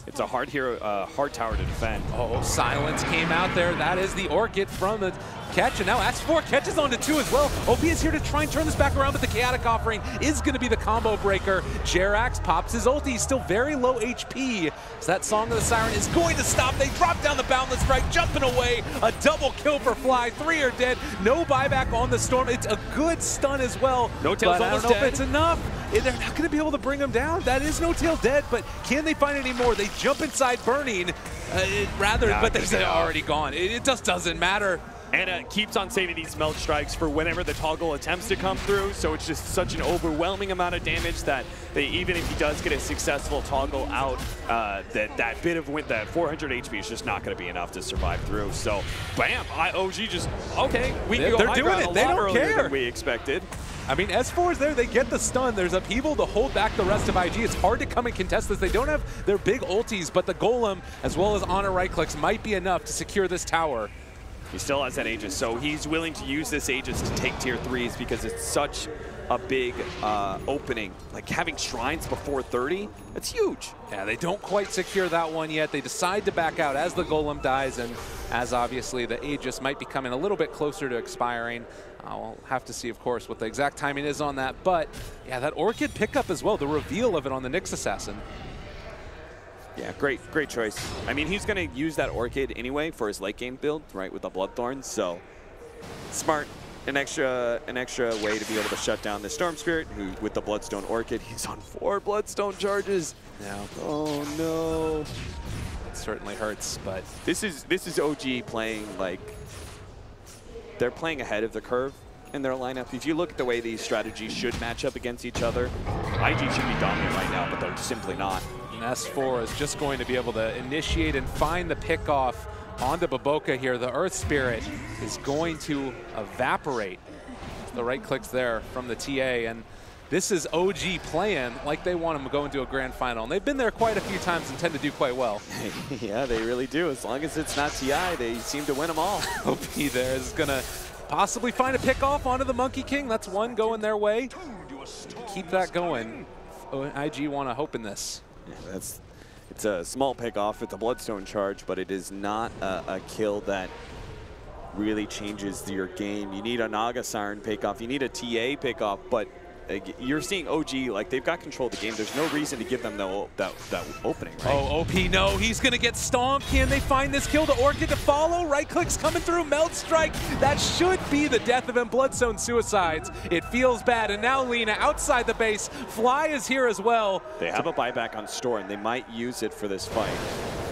It's a hard tower to defend. Oh, Silence came out there. That is the Orchid from the catch, and now S4 catches onto 2 as well. OP is here to try and turn this back around, but the Chaotic offering is going to be the combo breaker. Jerax pops his ulti. He's still very low HP. So that Song of the Siren is going to stop. They drop down the Boundless Strike, jumping away. A double kill for Fly. 3 are dead. No buyback on the Storm. It's a good stun as well. No Tail's almost dead. I don't know if it's enough. They're not going to be able to bring him down. That is No Tail dead, but can they find any more? They jump inside Burning, but they're already gone. It just doesn't matter. And keeps on saving these melt strikes for whenever the toggle attempts to come through, so it's just such an overwhelming amount of damage that even if he does get a successful toggle out, that bit of win, that 400 HP is just not going to be enough to survive through. So, bam, OG just, okay, we can go high ground a lot earlier than we expected. I mean, S4 is there. They get the stun. There's upheaval to hold back the rest of IG. It's hard to come and contest this. They don't have their big ultis, but the Golem, as well as Honor right clicks, might be enough to secure this tower. He still has that Aegis, so he's willing to use this Aegis to take tier 3s because it's such a big opening. Like having shrines before 30, it's huge. Yeah, they don't quite secure that one yet. They decide to back out as the Golem dies, and as obviously the Aegis might be coming a little bit closer to expiring. I'll have to see, of course, what the exact timing is on that. But yeah, that Orchid pickup as well, the reveal of it on the Nyx Assassin. Yeah, great choice. I mean, he's going to use that Orchid anyway for his late game build, right, with the Bloodthorn. So smart, an extra way to be able to shut down the Storm Spirit, who with the Bloodstone Orchid, he's on 4 Bloodstone charges. Yeah. Oh no. It certainly hurts, but this is OG playing like they're playing ahead of the curve in their lineup. If you look at the way these strategies should match up against each other, IG should be dominant right now, but they're simply not. And S4 is just going to be able to initiate and find the pickoff onto Baboka here. The Earth Spirit is going to evaporate. The right clicks there from the TA, and this is OG playing like they want them to go into a grand final. And they've been there quite a few times and tend to do quite well. Yeah, they really do. As long as it's not TI, they seem to win them all. OP there is going to possibly find a pickoff onto the Monkey King. That's one going their way. Keep that going. IG want to hope in this. Yeah, it's a small pickoff. It's a Bloodstone charge, but it is not a kill that really changes your game. You need a Naga Siren pickoff. You need a TA pickoff, but you're seeing OG, like, they've got control of the game. There's no reason to give them that opening, right? Oh, OP, no. He's going to get stomped. Can they find this kill? The Orchid to follow. Right clicks coming through. Melt Strike. That should be the death of him. Bloodstone Suicides. It feels bad. And now Lina outside the base. Fly is here as well. They have a buyback on Storm. They might use it for this fight.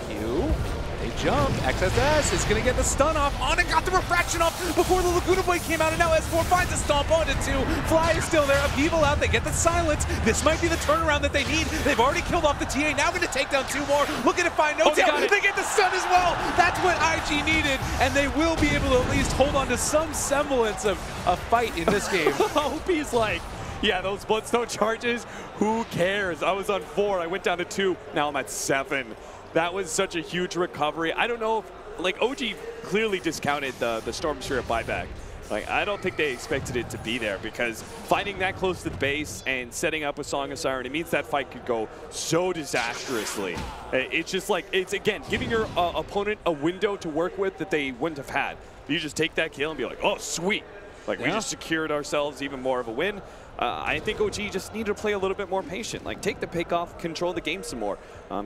Q. They jump. XSS is going to get the stun off. Ana got the refraction off before the Laguna Blade came out, and now S4 finds a stomp onto 2. Fly is still there. Upheaval out. They get the silence. This might be the turnaround that they need. They've already killed off the TA. Now going to take down 2 more. Looking to find no tail. They get the stun as well. That's what IG needed, and they will be able to at least hold on to some semblance of a fight in this game. OP's like, yeah, those Bloodstone charges, who cares? I was on 4, I went down to 2, now I'm at 7. That was such a huge recovery. I don't know if, like, OG clearly discounted the Storm Spirit buyback. Like, I don't think they expected it to be there, because fighting that close to the base and setting up with Song of Siren, it means that fight could go so disastrously. It's just like, it's again, giving your opponent a window to work with that they wouldn't have had. You just take that kill and be like, oh, sweet. Like, we just secured ourselves even more of a win. I think OG just need to play a little bit more patient. Like, take the pick off, control the game some more.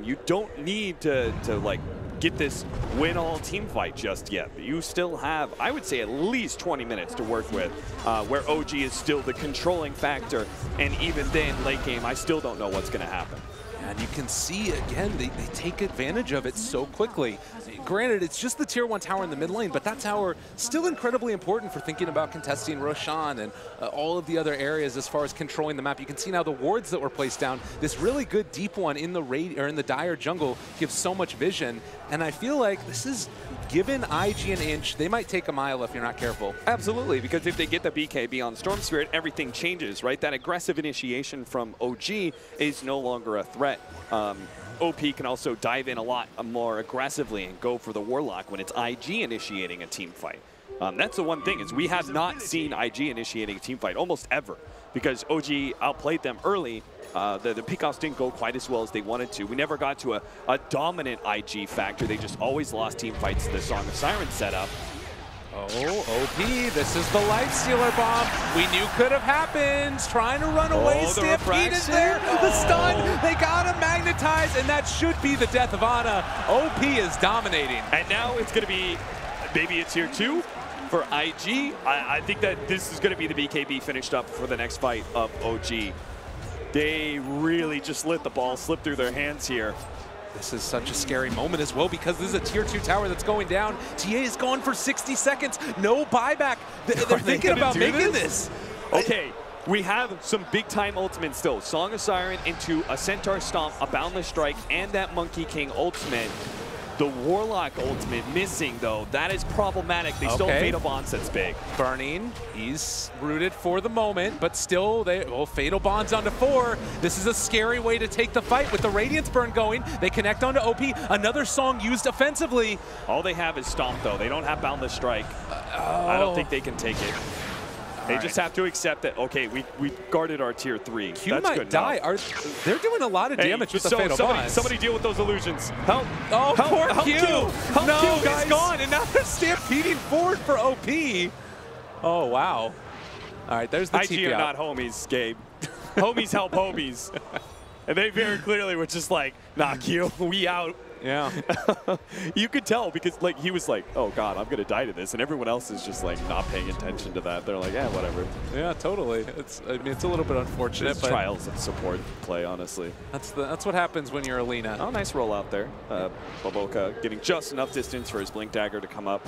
You don't need to like, get this win-all team fight just yet. You still have, I would say, at least 20 minutes to work with, where OG is still the controlling factor. And even then, late game, I still don't know what's going to happen. And you can see, again, they take advantage of it so quickly. Granted, it's just the Tier 1 tower in the mid lane, but that tower still incredibly important for thinking about contesting Roshan and all of the other areas as far as controlling the map. You can see now the wards that were placed down. This really good deep one in the Dire jungle gives so much vision, and I feel like this is given IG an inch. They might take a mile if you're not careful. Absolutely, because if they get the BKB on Storm Spirit, everything changes, right? That aggressive initiation from OG is no longer a threat. OP can also dive in a lot more aggressively and go for the Warlock when it's IG initiating a team fight. That's the one thing, is we have not seen IG initiating a team fight almost ever, because OG outplayed them early. The pickoffs didn't go quite as well as they wanted to. We never got to a dominant IG factor. They just always lost team fights to the Song of Siren setup. Oh, OP, this is the Lifestealer bomb we knew could have happened. Trying to run away, Stampede is there. The stun, they got him magnetized, and that should be the death of Ana. OP is dominating. And now it's going to be maybe a tier 2 for IG. I think that this is going to be the BKB finished up for the next fight of OG. They really just let the ball slip through their hands here. This is such a scary moment as well, because this is a tier 2 tower that's going down. TA is gone for 60 seconds. No buyback. They're thinking about making this. Okay, we have some big-time ultimates still. Song of Siren into a Centaur Stomp, a Boundless Strike, and that Monkey King ultimate. The Warlock ultimate missing, though. That is problematic. They still have Fatal Bonds that's big. Burning, he's rooted for the moment, but still, Fatal Bonds onto 4. This is a scary way to take the fight with the Radiance Burn going. They connect onto OP. Another Song used offensively. All they have is Stomp, though. They don't have Boundless Strike. I don't think they can take it. They just have to accept that, okay, we guarded our tier 3. Q That's might good die. They're doing a lot of damage with the Fatal Bonds. Somebody deal with those illusions. Help. Oh, help, poor help Q. Help No, Q, guys. he's gone, and now they're stampeding forward for OP. Oh, wow. All right, there's the IG TP are out. not homies, Gabe. Homies help homies. And they very clearly were just like, nah, Q, we out. Yeah. You could tell, because like he was like, oh God, I'm going to die to this. And everyone else is just like not paying attention to that. They're like, yeah, whatever. Yeah, totally. I mean, it's a little bit unfortunate. It's but trials of support play, honestly. That's what happens when you're Alina. Oh, nice roll out there. Boboka getting just enough distance for his Blink Dagger to come up.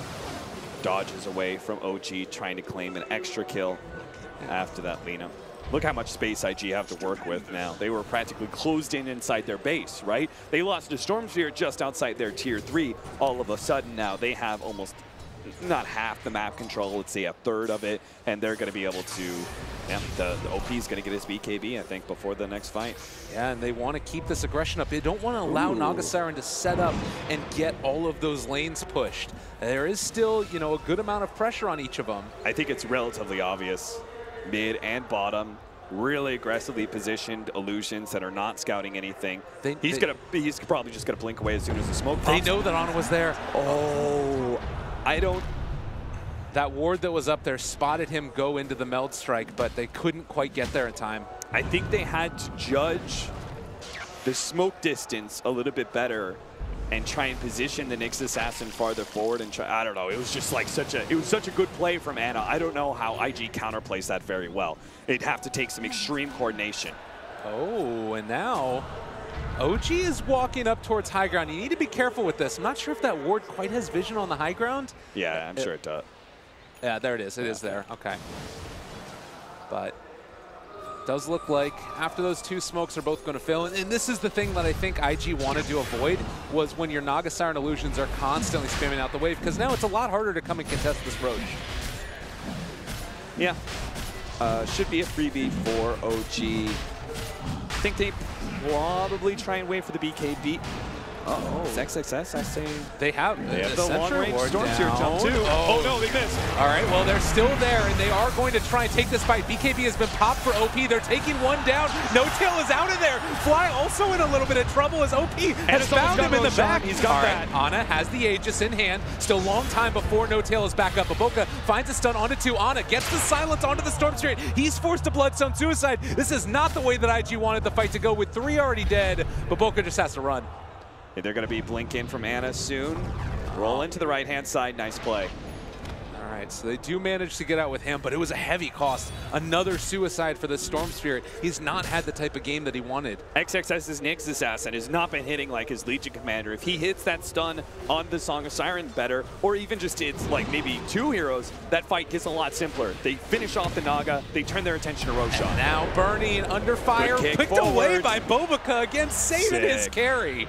Dodges away from OG, trying to claim an extra kill after that Lina. Look how much space IG have to work with now. They were practically closed in inside their base, right? They lost to Storm Sphere just outside their tier 3. All of a sudden now they have almost not half the map control, let's say a third of it, and they're going to be able to, yeah, the OP is going to get his BKB, I think, before the next fight. Yeah, and they want to keep this aggression up. They don't want to allow Naga Siren to set up and get all of those lanes pushed. There is still, you know, a good amount of pressure on each of them. I think it's relatively obvious. Mid and bottom, really aggressively positioned illusions that are not scouting anything. He's probably just gonna blink away as soon as the smoke pops. They know that Ana was there. Oh, I don't. That ward that was up there spotted him go into the meld strike, but they couldn't quite get there in time. I think they had to judge the smoke distance a little bit better and try and position the Nyx Assassin farther forward and try, I don't know, it was just like such a good play from Ana. I don't know how IG counterplays that very well. It'd have to take some extreme coordination. Oh, and now OG is walking up towards high ground. You need to be careful with this. I'm not sure if that ward quite has vision on the high ground. Yeah, I'm sure it does. Yeah, there it is. It is there. Okay. But does look like after those two smokes are both going to fail. And this is the thing that I think IG wanted to avoid, was when your Naga Siren illusions are constantly spamming out the wave, because now it's a lot harder to come and contest this Roche. Yeah. Should be a freebie for OG. I think they probably try and wait for the BKB. Uh-oh. XXS, I say. They have the long-range Storm Seer jump, too. Oh, no, they missed. All right, well, they're still there, and they are going to try and take this fight. BKB has been popped for OP. They're taking one down. No Tail is out of there. Fly also in a little bit of trouble as OP has found him in the back. He's got that. Ana has the Aegis in hand. Still long time before No Tail is back up. Baboka finds a stun onto two. Ana gets the silence onto the Storm Spirit. He's forced to Bloodstone Suicide. This is not the way that IG wanted the fight to go, with 3 already dead. Baboka just has to run. They're going to be blinking from Ana soon. Roll into the right-hand side. Nice play. All right, so they do manage to get out with him, but it was a heavy cost. Another suicide for the Storm Spirit. He's not had the type of game that he wanted. XXS's Nyx Assassin has not been hitting like his Legion Commander. If he hits that stun on the Song of Siren better, or even just hits like maybe 2 heroes, that fight gets a lot simpler. They finish off the Naga, they turn their attention to Roshan. Now Bernie under fire, picked away by Bobica, again saving his carry.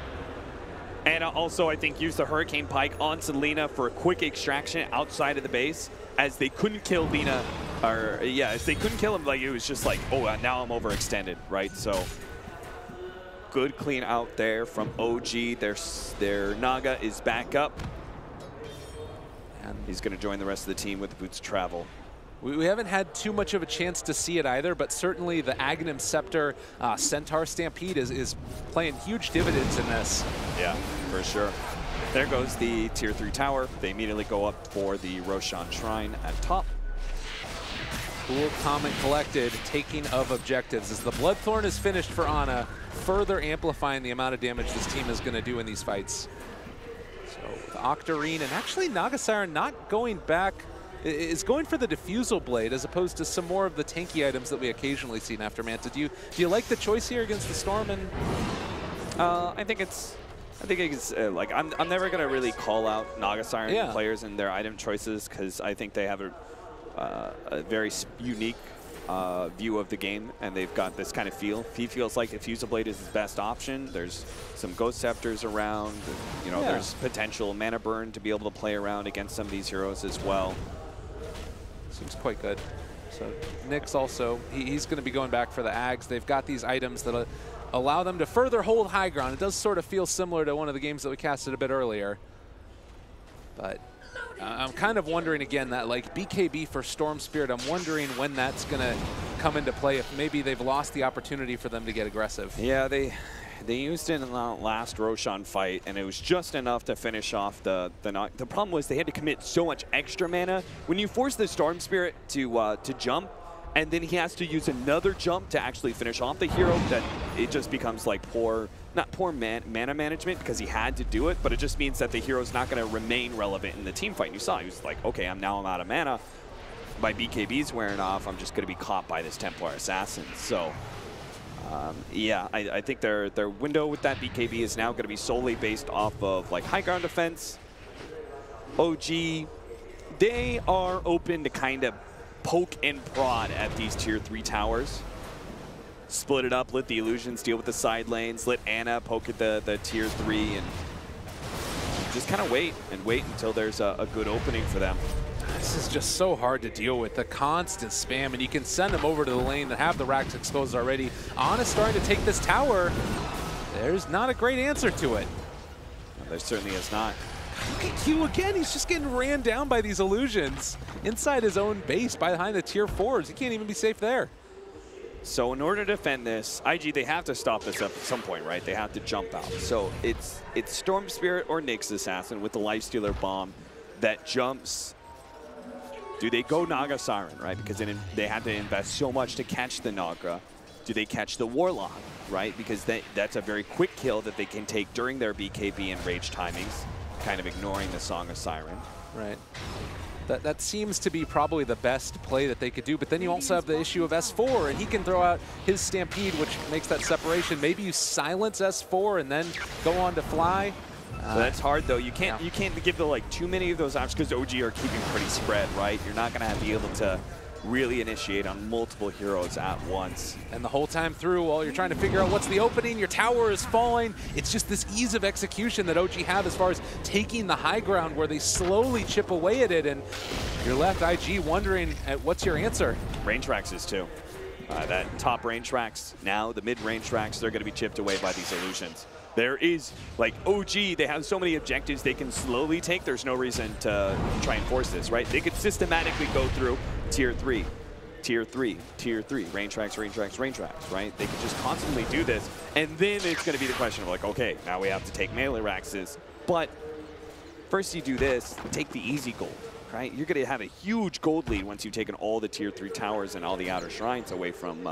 Ana also, I think, used the Hurricane Pike on Selena for a quick extraction outside of the base, as they couldn't kill Lina, or yeah, as they couldn't kill him, like it was just like, oh, now I'm overextended, right? So good clean out there from OG. Their Naga is back up, and he's going to join the rest of the team with the Boots of Travel. We haven't had too much of a chance to see it either, but certainly the Aghanim Scepter Centaur Stampede is playing huge dividends in this. Yeah, for sure. There goes the Tier 3 tower. They immediately go up for the Roshan Shrine at top. Cool, calm, and collected, taking of objectives as the Bloodthorn is finished for Ana, further amplifying the amount of damage this team is going to do in these fights. So the Octarine, and actually Naga Siren not going back, is going for the Diffusal Blade as opposed to some more of the tanky items that we occasionally see in Aftermath. Do you like the choice here against the Storm? And I think it's like I'm never gonna really call out Naga Siren players and their item choices, because I think they have a very unique view of the game, and they've got this kind of feel. He feels like Diffusal Blade is his best option. There's some Ghost Scepters around. You know, there's potential mana burn to be able to play around against some of these heroes as well. Seems quite good. So Nyx also, he's going to be going back for the Ags. They've got these items that allow them to further hold high ground. It does sort of feel similar to one of the games that we casted a bit earlier. But I'm kind of wondering again that like BKB for Storm Spirit, I'm wondering when that's going to come into play, if maybe they've lost the opportunity for them to get aggressive. Yeah, they used it in the last Roshan fight, and it was just enough to finish off the problem was they had to commit so much extra mana. When you force the Storm Spirit to jump, and then he has to use another jump to actually finish off the hero, that it just becomes like not poor mana management, because he had to do it, but it just means that the hero's not going to remain relevant in the team fight. And you saw, he was like, okay, I'm out of mana. My BKB's wearing off. I'm just going to be caught by this Templar Assassin. So yeah, I think their window with that BKB is now going to be solely based off of like high ground defense. OG, they are open to kind of poke and prod at these Tier 3 towers. Split it up, let the illusions deal with the side lanes, let Ana poke at the Tier 3, and just kind of wait until there's a good opening for them. This is just so hard to deal with, the constant spam, and you can send them over to the lane that have the racks exposed already. Ana's starting to take this tower. There's not a great answer to it. No, there certainly is not. Look at Q again, he's just getting ran down by these illusions inside his own base behind the Tier 4s. He can't even be safe there. So in order to defend this, IG, they have to stop this up at some point, right? They have to jump out. So it's Storm Spirit or Nyx Assassin with the Lifestealer Bomb that jumps. Do they go Naga Siren, right? Because they had to invest so much to catch the Naga. Do they catch the Warlock, right? Because that's a very quick kill that they can take during their BKB and Rage timings, kind of ignoring the Song of Siren. Right. That seems to be probably the best play that they could do. But then you also have the issue of S4, and he can throw out his Stampede, which makes that separation. Maybe you silence S4 and then go on to fly. That's hard though. You can't give the like too many of those options because OG are keeping pretty spread, right? You're not gonna be able to really initiate on multiple heroes at once. And the whole time through, while you're trying to figure out what's the opening, your tower is falling. It's just this ease of execution that OG have as far as taking the high ground where they slowly chip away at it, and you're left IG wondering at what's your answer. Range racks is too. That top range racks, now the mid range racks, they're gonna be chipped away by these illusions. There is, like, OG, they have so many objectives they can slowly take. There's no reason to try and force this, right? They could systematically go through tier 3, tier 3, tier 3, range tracks, range tracks, range tracks, right? They could just constantly do this. And then it's going to be the question of, like, okay, now we have to take melee raxes. But first you do this, take the easy gold, right? You're going to have a huge gold lead once you've taken all the tier 3 towers and all the outer shrines away from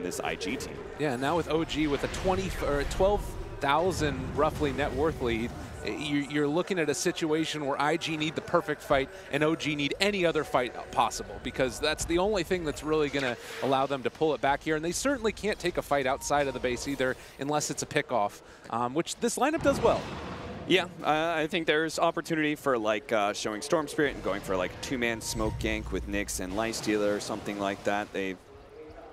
this IG team. Yeah, and now with OG with a 12,000 roughly net worth lead, you're looking at a situation where IG need the perfect fight and OG need any other fight possible, because that's the only thing that's really going to allow them to pull it back here. And they certainly can't take a fight outside of the base either unless it's a pickoff, which this lineup does well. Yeah, I think there's opportunity for like showing Storm Spirit and going for like a 2-man smoke gank with Nyx and Lifestealer or something like that.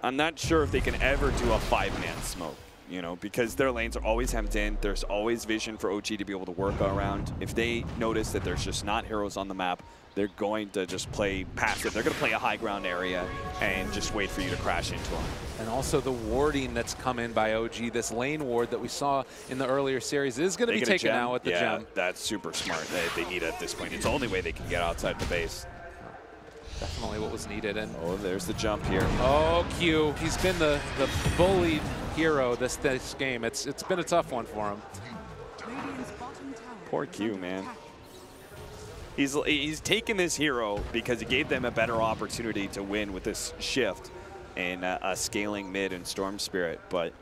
I'm not sure if they can ever do a 5-man smoke, you know, because their lanes are always hemmed in. There's always vision for OG to be able to work around. If they notice that there's just not heroes on the map, they're going to just play passive. They're going to play a high ground area and just wait for you to crash into them. And also the warding that's come in by OG, this lane ward that we saw in the earlier series is going to be taken out with the gem. Yeah, that's super smart. They need it at this point. It's the only way they can get outside the base. Definitely what was needed. And oh, there's the jump here. Oh, Q. He's been the bullied hero this game. It's been a tough one for him. Poor Q, man. He's taken this hero because he gave them a better opportunity to win with this shift and a scaling mid and Storm Spirit, but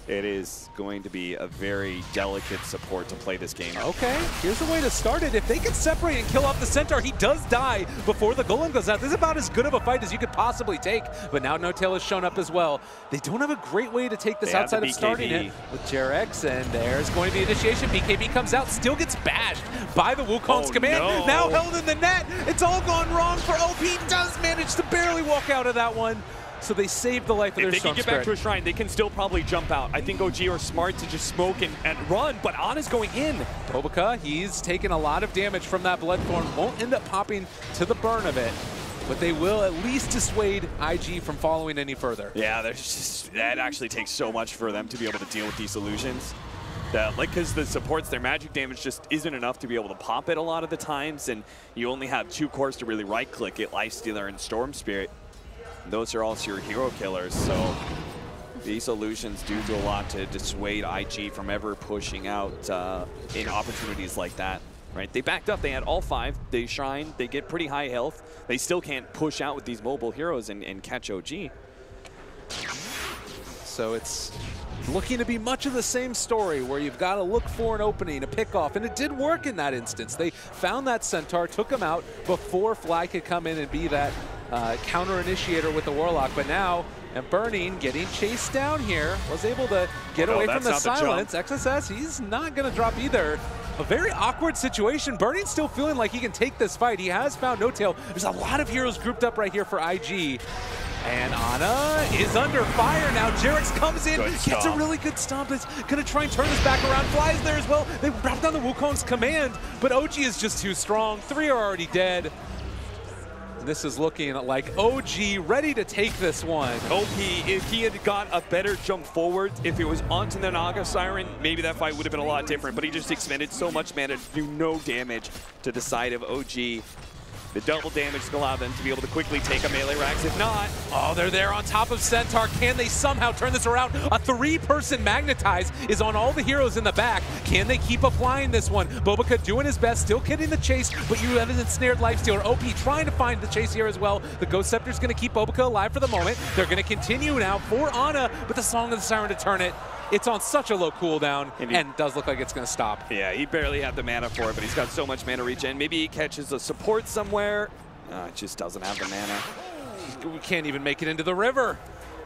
it is going to be a very delicate support to play this game. Okay, here's a way to start it. If they can separate and kill off the Centaur, he does die before the Golem goes out. This is about as good of a fight as you could possibly take, but now No-Tail has shown up as well. They don't have a great way to take this outside of starting it with Jarex, and there's going to be initiation. BKB comes out, still gets bashed by the Wukong's command. No. Now held in the net. It's all gone wrong for OP. Does manage to barely walk out of that one. So they saved the life of their If they can get back to a shrine, they can still probably jump out. I think OG are smart to just smoke and run, but Ana's going in. Bobica, he's taken a lot of damage from that Bloodthorn. Won't end up popping to the burn of it, but they will at least dissuade IG from following any further. Yeah, that actually takes so much for them to be able to deal with these illusions. Because the supports, their magic damage just isn't enough to be able to pop it a lot of the times, and you only have 2 cores to really right-click it, Lifestealer and Storm Spirit. Those are also your hero killers, so these illusions do a lot to dissuade IG from ever pushing out in opportunities like that, right? They backed up, they had all 5, they shine, they get pretty high health, they still can't push out with these mobile heroes and catch OG. So it's looking to be much of the same story where you've got to look for an opening, a pickoff, and it did work in that instance. They found that Centaur, took him out before Fly could come in and be that counter initiator with the Warlock, but now and Burning getting chased down here, was able to get away from the silence. XSS, he's not going to drop either. A very awkward situation. Burning still feeling like he can take this fight. He has found No-Tail. There's a lot of heroes grouped up right here for IG. And Ana is under fire now. Jarex comes in, gets a really good stomp. It's going to try and turn this back around. Flies there as well. They wrap down the Wukong's command, but OG is just too strong. 3 are already dead. This is looking like OG ready to take this one. OP, if he had got a better jump forward, if it was onto the Naga Siren, maybe that fight would have been a lot different, but he just expended so much mana to do no damage to the side of OG. The double damage is going to allow them to be able to quickly take a melee Rax. If not, oh, they're there on top of Centaur. Can they somehow turn this around? A 3-person Magnetize is on all the heroes in the back. Can they keep applying this one? Bobica doing his best, still getting the chase, but you have an ensnared Lifestealer. OP trying to find the chase here as well. The Ghost Scepter's going to keep Bobica alive for the moment. They're going to continue now for Ana, but the Song of the Siren to turn it. It's on such a low cooldown, and does look like it's going to stop. Yeah, he barely had the mana for it, but he's got so much mana regen. Maybe he catches a support somewhere. It just doesn't have the mana. We can't even make it into the river.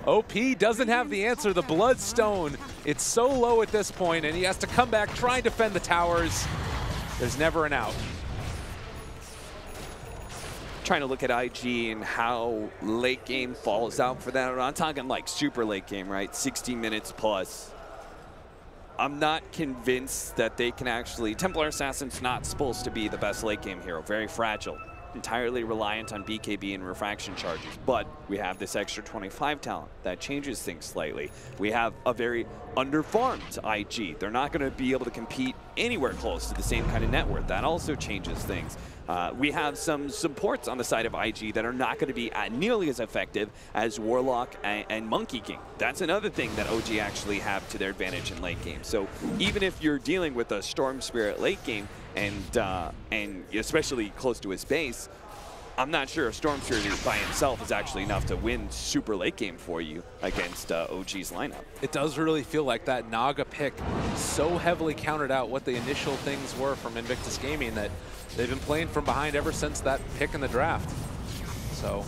OP doesn't have the answer. The Bloodstone, it's so low at this point, and he has to come back, try and defend the towers. There's never an out. Trying to look at IG and how late game falls out for that. I'm talking like super late game, right? 60 minutes plus. I'm not convinced that they can actually... Templar Assassin's not supposed to be the best late game hero. Very fragile. Entirely reliant on BKB and refraction charges. But we have this extra 25 talent. That changes things slightly. We have a very underfarmed IG. They're not going to be able to compete anywhere close to the same kind of net worth. That also changes things. We have some supports on the side of IG that are not going to be nearly as effective as Warlock and Monkey King. That's another thing that OG actually have to their advantage in late game. So even if you're dealing with a Storm Spirit late game, and especially close to his base, I'm not sure if Storm Spirit by himself is actually enough to win super late game for you against OG's lineup. It does really feel like that Naga pick so heavily countered out what the initial things were from Invictus Gaming that they've been playing from behind ever since that pick in the draft. So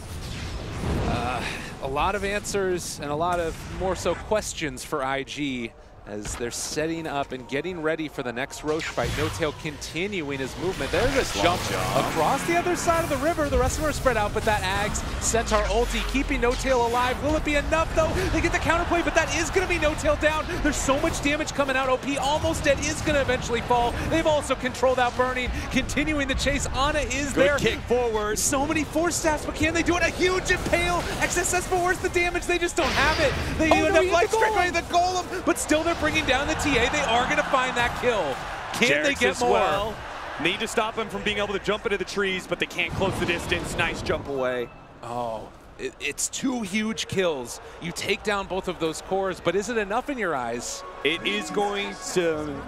a lot of answers and a lot of more so questions for IG as they're setting up and getting ready for the next Roche fight. No-Tail continuing his movement. There's a jump across the other side of the river. The rest of them are spread out, but that Ags Centaur ulti keeping No-Tail alive. Will it be enough, though? They get the counterplay, but that is going to be No-Tail down. There's so much damage coming out. OP almost dead, is going to eventually fall. They've also controlled out Burning, continuing the chase. Ana is there. Good kick forward. So many force staffs, but can they do it? A huge impale. XSS, but where's the damage? They just don't have it. They end up life strike by the golem, but still they're bringing down the TA. They are going to find that kill. Can they get more? Well. Need to stop him from being able to jump into the trees, but they can't close the distance. Nice jump away. Oh, it's two huge kills. You take down both of those cores, but is it enough in your eyes? It is going to...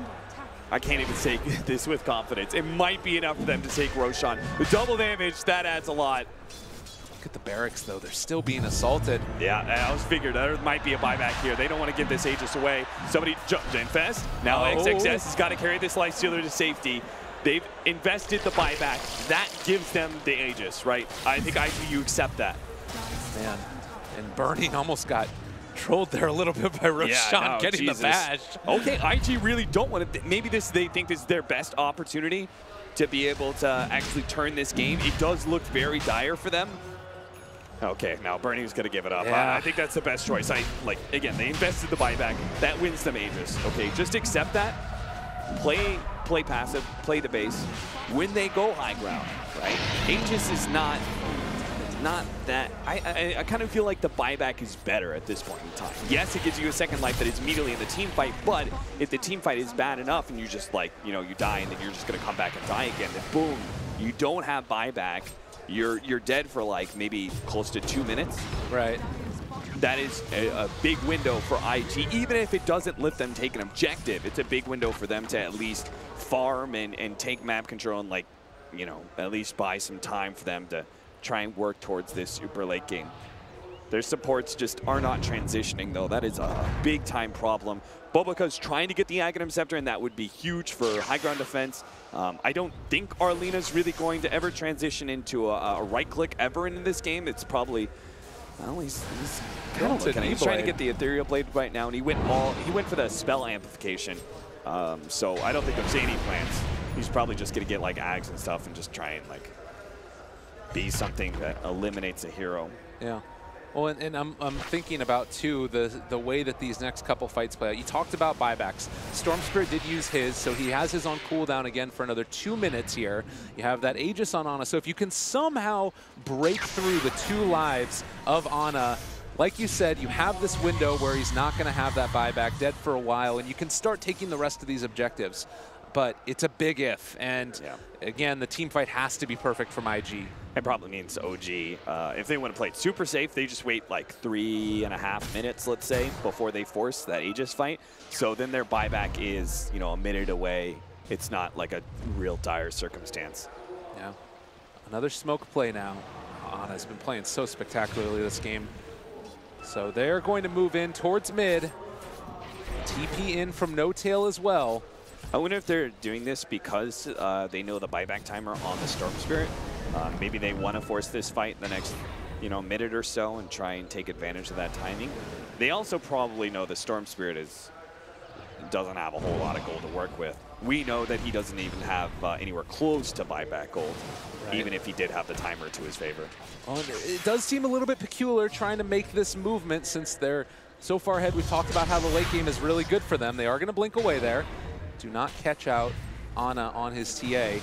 I can't even say this with confidence. It might be enough for them to take Roshan. The double damage, that adds a lot. Look at the barracks, though. They're still being assaulted. Yeah, I was figured there might be a buyback here. They don't want to give this Aegis away. Somebody jumped in fast. Now XXS has got to carry this Lifestealer to safety. They've invested the buyback. That gives them the Aegis, right? I think you accept that. Man, and Burning almost got trolled there a little bit by Roshan getting the badge. Okay, IG really don't want to. Maybe they think this is their best opportunity to be able to actually turn this game. It does look very dire for them. Okay, now Burning's going to give it up. Yeah. I think that's the best choice. Again, they invested the buyback. That wins them Aegis. Okay, just accept that. Play passive, play the base. When they go high ground, right? Aegis is not that. I kind of feel like the buyback is better at this point in time. Yes, it gives you a second life that is immediately in the team fight, but if the team fight is bad enough and you just you die and then you're just going to come back and die again, then boom, you don't have buyback. You're dead for like maybe close to 2 minutes. Right. That is a big window for IG. Even if it doesn't let them take an objective, it's a big window for them to at least farm and take map control and at least buy some time for them to try and work towards this super late game. Their supports just are not transitioning, though. That is a big-time problem. Bobaka's trying to get the Aghanim Scepter, and that would be huge for high ground defense. I don't think Arlena's really going to ever transition into a right-click ever in this game. It's probably... Well, he's kind of looking. He's trying to get the Ethereal Blade right now, and he went for the spell amplification. So I don't think there's any plans. He's probably just going to get like Ags and stuff and just try and be something that eliminates a hero. Yeah. Well, and I'm thinking about, too, the way that these next couple fights play out. You talked about buybacks. Storm Spirit did use his, so he has his on cooldown again for another 2 minutes here. You have that Aegis on Ana. So if you can somehow break through the 2 lives of Ana, like you said, you have this window where he's not going to have that buyback, dead for a while, and you can start taking the rest of these objectives. But it's a big if, and again, the team fight has to be perfect from IG. It probably means OG. If they want to play it super safe, they just wait like 3.5 minutes, let's say, before they force that Aegis fight. So then their buyback is, a minute away. It's not like a real dire circumstance. Yeah. Another smoke play now. Ana's been playing so spectacularly this game. So they're going to move in towards mid. TP in from No Tail as well. I wonder if they're doing this because they know the buyback timer on the Storm Spirit. Maybe they want to force this fight in the next minute or so and try and take advantage of that timing. They also probably know the Storm Spirit doesn't have a whole lot of gold to work with. We know that he doesn't even have anywhere close to buyback gold, even if he did have the timer to his favor. It does seem a little bit peculiar trying to make this movement since they're so far ahead. We've talked about how the late game is really good for them. They are going to blink away there. Do not catch out Ana on his TA.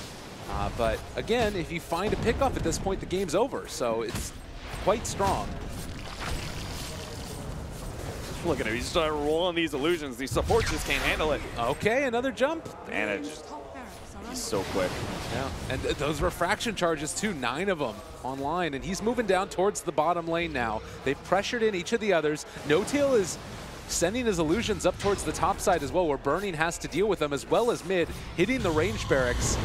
But again, if you find a pickoff at this point, the game's over. So it's quite strong. Look at him. He's starting rolling these illusions. These supports just can't handle it. Okay, another jump. And he's so quick. Yeah, and those refraction charges too, 9 of them online. And he's moving down towards the bottom lane now. They've pressured in each of the others. No Tail is sending his illusions up towards the top side as well, where Burning has to deal with them, as well as mid, hitting the range barracks.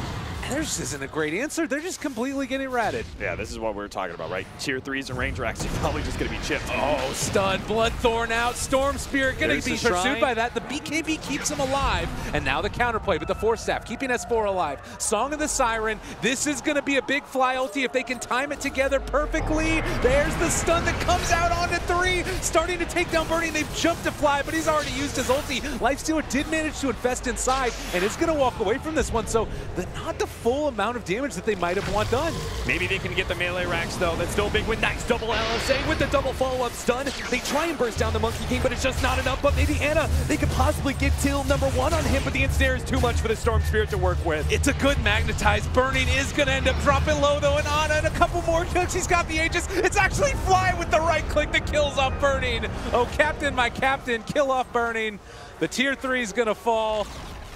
And there just isn't a great answer. They're just completely getting ratted. Yeah, this is what we're talking about, right? Tier 3s and range racks are probably just going to be chipped. Oh, stun, Bloodthorn out, Storm Spirit going to be pursued by that. The BKB keeps him alive, and now the counterplay with the Force Staff, keeping S4 alive. Song of the Siren, this is going to be a big fly ulti if they can time it together perfectly. There's the stun that comes out onto 3, starting to take down Burning. They've jumped to fly, but he's already used his ulti. Lifestealer did manage to infest inside, and is going to walk away from this one, so not the full amount of damage that they might have want done. Maybe they can get the melee racks though. That's still a big win. Nice double LSA with the double follow-up stun. They try and burst down the Monkey King, but it's just not enough. But maybe Ana, they could possibly get till #1 on him, but the ensnare is too much for the Storm Spirit to work with. It's a good magnetize. Burning is going to end up dropping low though, and Ana and a couple more clicks. He's got the Aegis. It's actually Fly with the right click that kills off Burning. Oh, Captain, my Captain, kill off Burning. The tier 3 is going to fall.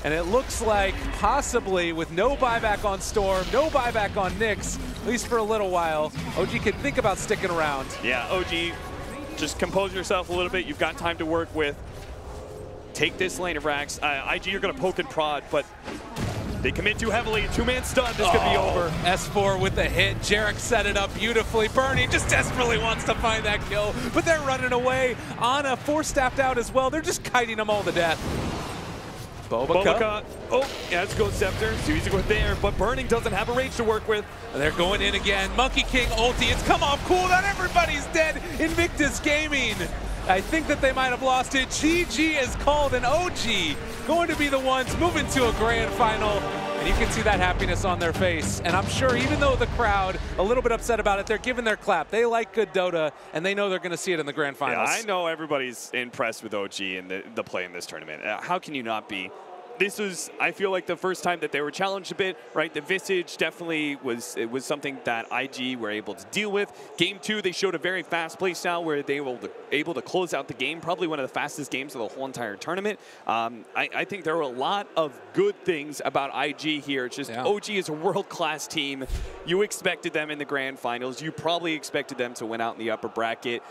And it looks like possibly with no buyback on Storm, no buyback on Nyx, at least for a little while, OG could think about sticking around. Yeah, OG, just compose yourself a little bit. You've got time to work with. Take this lane of racks. IG, you're going to poke and prod, but they commit too heavily. 2-man stun, this could be over. S4 with the hit. Jarek set it up beautifully. Burning just desperately wants to find that kill, but they're running away. Ana Force-staffed out as well. They're just kiting them all to death. Boba. Oh, yeah, let's go Scepter. Too easy to go there, but Burning doesn't have a range to work with. They're going in again. Monkey King ulti. It's come off cooldown. Everybody's dead. Invictus Gaming. I think that they might have lost it. GG is called, an OG going to be the ones moving to a grand final. And you can see that happiness on their face. And I'm sure even though the crowd a little bit upset about it, they're giving their clap. They like good Dota, and they know they're going to see it in the grand finals. Yeah, I know everybody's impressed with OG and the play in this tournament. How can you not be? This was, I feel like, the first time that they were challenged a bit, right? The Visage definitely was something that IG were able to deal with. Game 2, they showed a very fast play style where they were able to close out the game, probably one of the fastest games of the whole entire tournament. I think there were a lot of good things about IG here. It's just OG is a world-class team. You expected them in the grand finals. You probably expected them to win out in the upper bracket.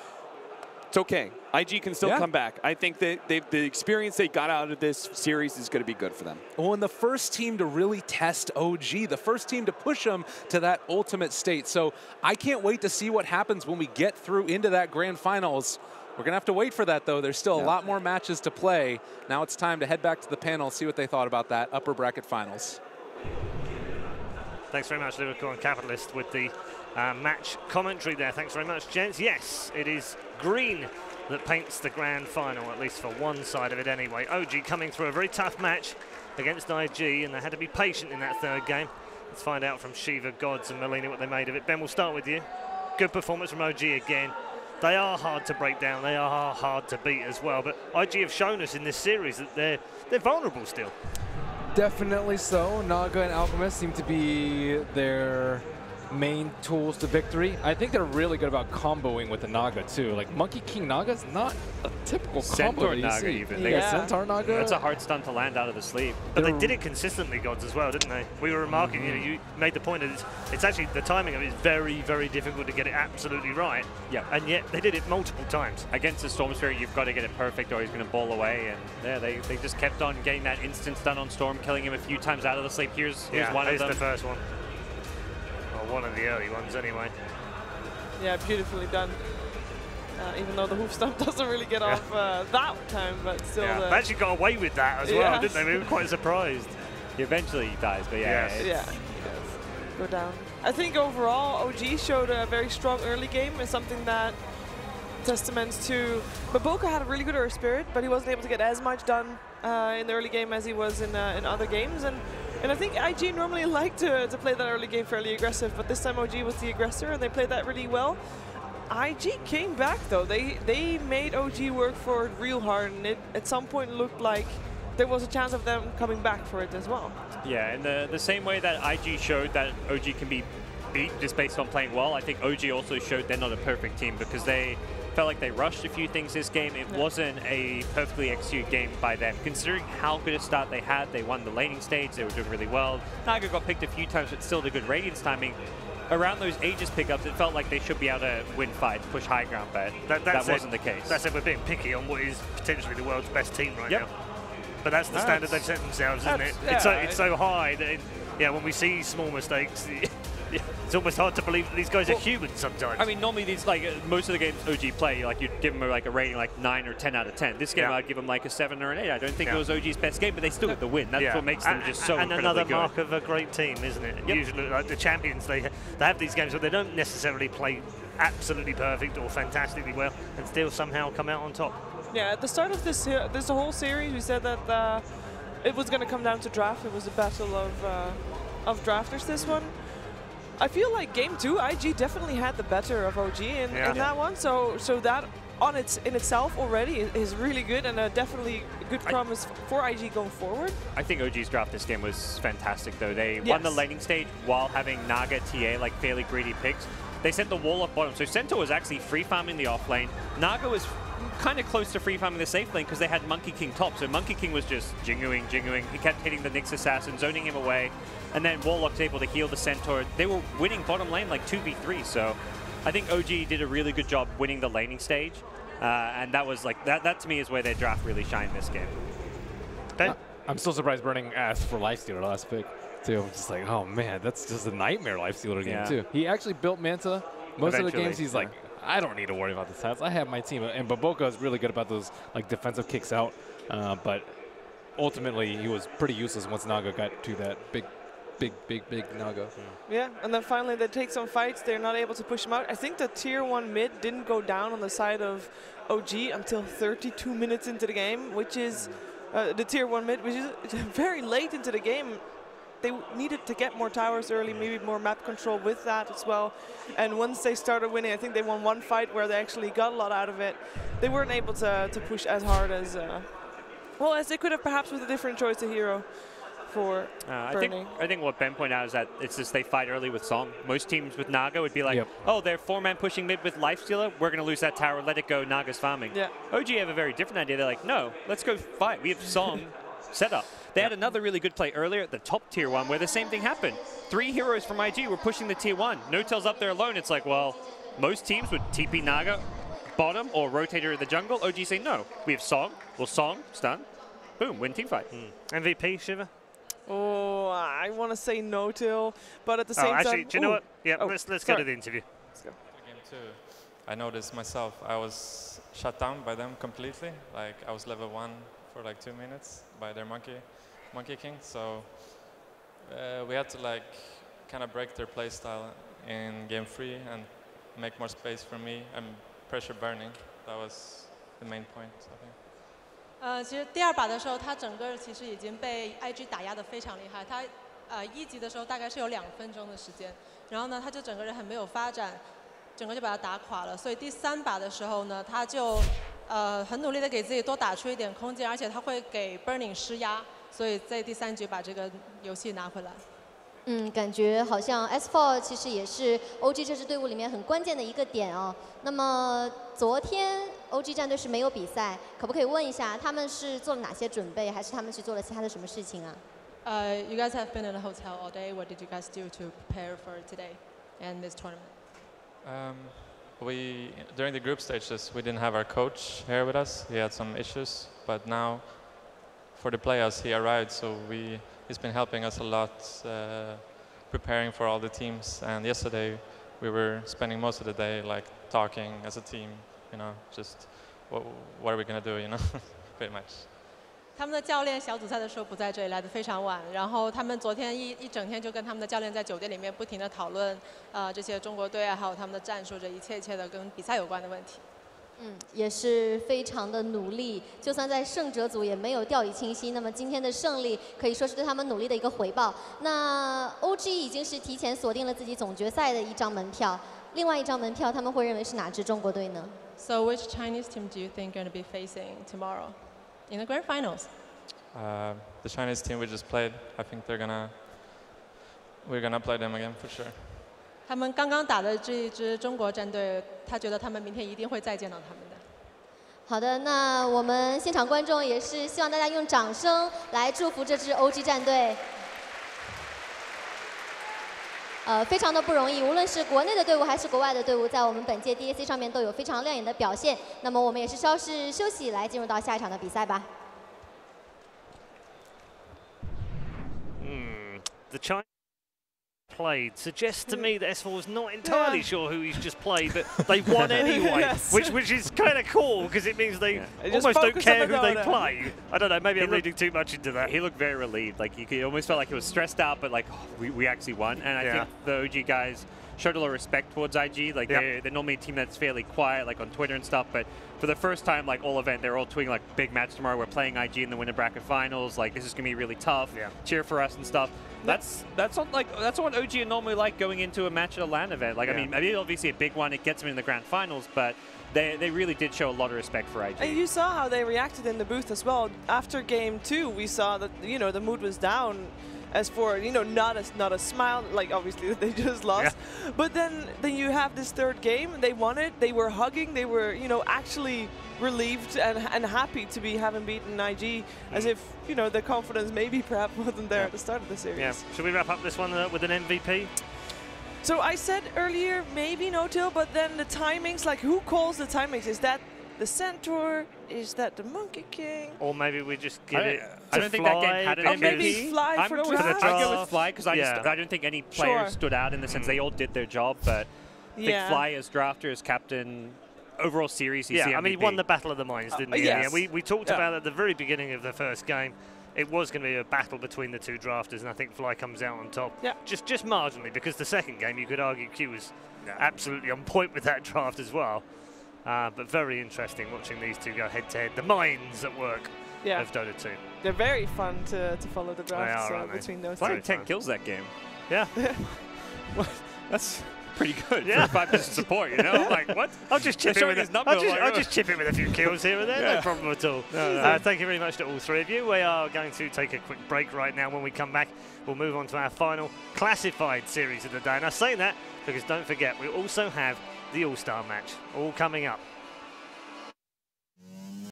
It's okay. IG can still come back. I think that the experience they got out of this series is going to be good for them. Well, and the first team to really test OG, the first team to push them to that ultimate state. So I can't wait to see what happens when we get through into that grand finals. We're going to have to wait for that, though. There's still a lot more matches to play. Now it's time to head back to the panel, see what they thought about that upper bracket finals. Thanks very much, Liverpool and Capitalist, with the match commentary there. Thanks very much, gents. Yes, it is green that paints the grand final, at least for one side of it anyway. OG coming through a very tough match against IG, and they had to be patient in that third game. Let's find out from Shiva, Gods, and Melina what they made of it. Ben, we'll start with you. Good performance from OG again. They are hard to break down. They are hard to beat as well. But IG have shown us in this series that they're vulnerable still. Definitely so. Naga and Alchemist seem to be their main tools to victory. I think they're really good about comboing with the Naga too. Like Monkey King Naga is not a typical combo Centaur Naga even. Centaur Naga. That's a hard stun to land out of the sleep. But they did it consistently, Gods, as well, didn't they? We were remarking, you made the point that it's actually, the timing of it is very, very difficult to get it absolutely right. Yeah. And yet they did it multiple times. Against the Storm Spirit, you've got to get it perfect or he's going to bowl away. And yeah, they just kept on getting that instant stun on Storm, killing him a few times out of the sleep. Here's one of them. The first one. One of the early ones anyway. Yeah, beautifully done. even though the hoof stomp doesn't really get off that time, but still. They actually got away with that as well, didn't they? We were quite surprised. He eventually dies, but yeah, he does go down. I think overall, OG showed a very strong early game. It's something that testaments to Maboka had a really good earth spirit, but he wasn't able to get as much done in the early game as he was in other games. And I think IG normally like to play that early game fairly aggressive, but this time OG was the aggressor, and they played that really well. IG came back though. They made OG work for it real hard, and it at some point looked like there was a chance of them coming back for it as well. Yeah, and the same way that IG showed that OG can be beat just based on playing well, I think OG also showed they're not a perfect team, because they felt like they rushed a few things this game. It wasn't a perfectly executed game by them. Considering how good a start they had, they won the laning stage, they were doing really well. Naga got picked a few times, but still the good Radiance timing. Around those Aegis pickups, it felt like they should be able to win fights, push high ground, but that wasn't the case. That said, we're being picky on what is potentially the world's best team right now. But that's the standard they've set themselves, isn't it? It's so high that, when we see small mistakes, it's almost hard to believe that these guys are human sometimes. I mean, normally these, most of the games OG play, you'd give them a rating 9 or 10 out of 10. This game, I'd give them a 7 or an 8. I don't think it was OG's best game, but they still get the win. That's what makes them just so incredibly good. And another mark of a great team, isn't it? Usually, the champions, they have these games where they don't necessarily play absolutely perfect or fantastically well, and still somehow come out on top. Yeah, at the start of this whole series, we said that it was going to come down to draft. It was a battle of drafters, this one. I feel like game 2, IG definitely had the better of OG in that one. So that in itself already is really good, and definitely a good promise for IG going forward. I think OG's draft this game was fantastic, though. They won the laning stage while having Naga, TA, fairly greedy picks. They sent the wall up bottom, so Centaur was actually free farming the off lane. Naga was kind of close to free farming the safe lane because they had Monkey King top, so Monkey King was just jingoing. He kept hitting the Nyx assassin, zoning him away, and then Warlock's able to heal the Centaur. They were winning bottom lane 2v3, so I think OG did a really good job winning the laning stage, and that was that to me is where their draft really shined this game. Ben? I'm still surprised Burning asked for Lifestealer last pick too. I'm just oh man, that's just a nightmare Lifestealer game too. He actually built Manta. Most of the games he's I don't need to worry about the stats. I have my team, and Maboka is really good about those defensive kicks out. But ultimately, he was pretty useless once Naga got to that big Naga. Yeah, and then finally they take some fights. They're not able to push him out. I think the tier 1 mid didn't go down on the side of OG until 32 minutes into the game, which is the tier 1 mid, which is very late into the game. They needed to get more towers early, maybe more map control with that as well. And once they started winning, I think they won one fight where they actually got a lot out of it. They weren't able to push as hard as they could have, perhaps with a different choice of hero for Burning. I think what Ben pointed out is that it's just they fight early with Song. Most teams with Naga would be oh, they're 4-man pushing mid with Lifestealer. We're going to lose that tower. Let it go. Naga's farming. Yeah. OG have a very different idea. They're no, let's go fight. We have Song set up. They had another really good play earlier at the top tier 1 where the same thing happened. 3 heroes from IG were pushing the tier 1. No-Tail's up there alone. It's well, most teams would TP Naga bottom or rotate her to the jungle. OG say no. We have Song. Well, Song, stun. Boom, win team fight. MVP, Shiva? Oh, I want to say No-Tail, but at the same actually, time... do you know what? Yeah, let's go to the interview. Let's go. Game 2, I noticed myself, I was shut down by them completely. I was level 1 for 2 minutes by their Monkey King, so we had to kind of break their playstyle in game 3 and make more space for me and pressure Burning. That was the main point, I think. 其实第2把的时候，他整个其实已经被 IG 打压得非常厉害。他1级的时候大概是有2分钟的时间，然后呢，他就整个人很没有发展，整个就把他打垮了。所以第3把的时候呢，他就很努力的给自己多打出一点空间，而且他会给 Burning 施压，所以在第3局把这个游戏拿回来。感觉好像 S4 其实也是 OG 这支队伍里面很关键的一个点哦。那么昨天 OG 战队是没有比赛，可不可以问一下他们是做了哪些准备，还是他们去做了其他的什么事情啊？You guys have been in a hotel all day. What did you guys do to prepare for today and this tournament? During the group stages, we didn't have our coach here with us. He had some issues, but now for the players, he arrived, so he's been helping us a lot, preparing for all the teams. And yesterday, we were spending most of the day talking as a team, you know, just what are we gonna do, you know, pretty much. 他们的教练小组赛的时候不在这里，来的非常晚。然后他们昨天一整天就跟他们的教练在酒店里面不停地讨论，这些中国队啊，还有他们的战术，这一切的跟比赛有关的问题。也是非常的努力，就算在胜者组也没有掉以轻心。那么今天的胜利可以说是对他们努力的一个回报。那 OG 已经是提前锁定了自己总决赛的一张门票，另外一张门票他们会认为是哪支中国队呢 So which Chinese team do you think going to be facing tomorrow in the grand finals? The Chinese team we just played, I think we're gonna play them again for sure. 他们刚刚打的这一支中国战队，他觉得他们明天一定会再见到他们的。好的，那我们现场观众也是希望大家用掌声来祝福这支 OG 战队。非常的不容易，无论是国内的队伍还是国外的队伍，在我们本届 DAC 上面都有非常亮眼的表现。那么我们也是稍事休息，来进入到下一场的比赛吧。The Chinese played suggests to me that S4 is not entirely sure who he's just played, but they won anyway, Yes. which is kind of cool because it means they almost don't care who they play. I don't know, maybe I'm reading too much into that. He looked very relieved. Like he almost felt like he was stressed out, but like we actually won. And I think the OG guys showed a lot of respect towards IG. Like they're normally a team that's fairly quiet, like on Twitter and stuff. But for the first time, like all event, they're all tweeting like big match tomorrow. We're playing IG in the winner bracket finals. Like this is gonna be really tough. Cheer for us and stuff. That's what OG are normally like going into a match at a LAN event. Like I mean, obviously a big one. It gets them in the grand finals, but they really did show a lot of respect for IG. And you saw how they reacted in the booth as well. After game 2, we saw that the mood was down. As for not a smile, like obviously they just lost, but then you have this third game. They won it. They were hugging. They were actually relieved and happy to be having beaten IG, as if the confidence maybe perhaps wasn't there at the start of the series. Yeah. Should we wrap up this one with an MVP? So I said earlier maybe no-till, but then the timings, like who calls the timings? Is that the Centaur? Is that the Monkey King? Or maybe we just give it I don't think that game had an MVP. Maybe Fly for draft? I go with Fly because I don't think any player stood out in the sense they all did their job, but I think Fly as drafter, as captain, overall series, he's the MVP. I mean, he won the Battle of the Minds, didn't he? Yes. Yeah, we talked about at the very beginning of the first game, it was going to be a battle between the two drafters, and I think Fly comes out on top. Yeah. Just marginally, because the second game, you could argue Q was absolutely on point with that draft as well. But very interesting watching these two go head-to-head. The minds at work of Dota 2. They're very fun to follow the drafts between those two. Fly 10 kills that game. Yeah. Well, that's pretty good for a 5-position support, Like, what? I'll just chip in with I'll just chip in with a few kills here and there, no problem at all. Thank you very much to all three of you. We are going to take a quick break right now. When we come back, we'll move on to our final classified series of the day. And I'm saying that because don't forget, we also have the All-Star match all coming up.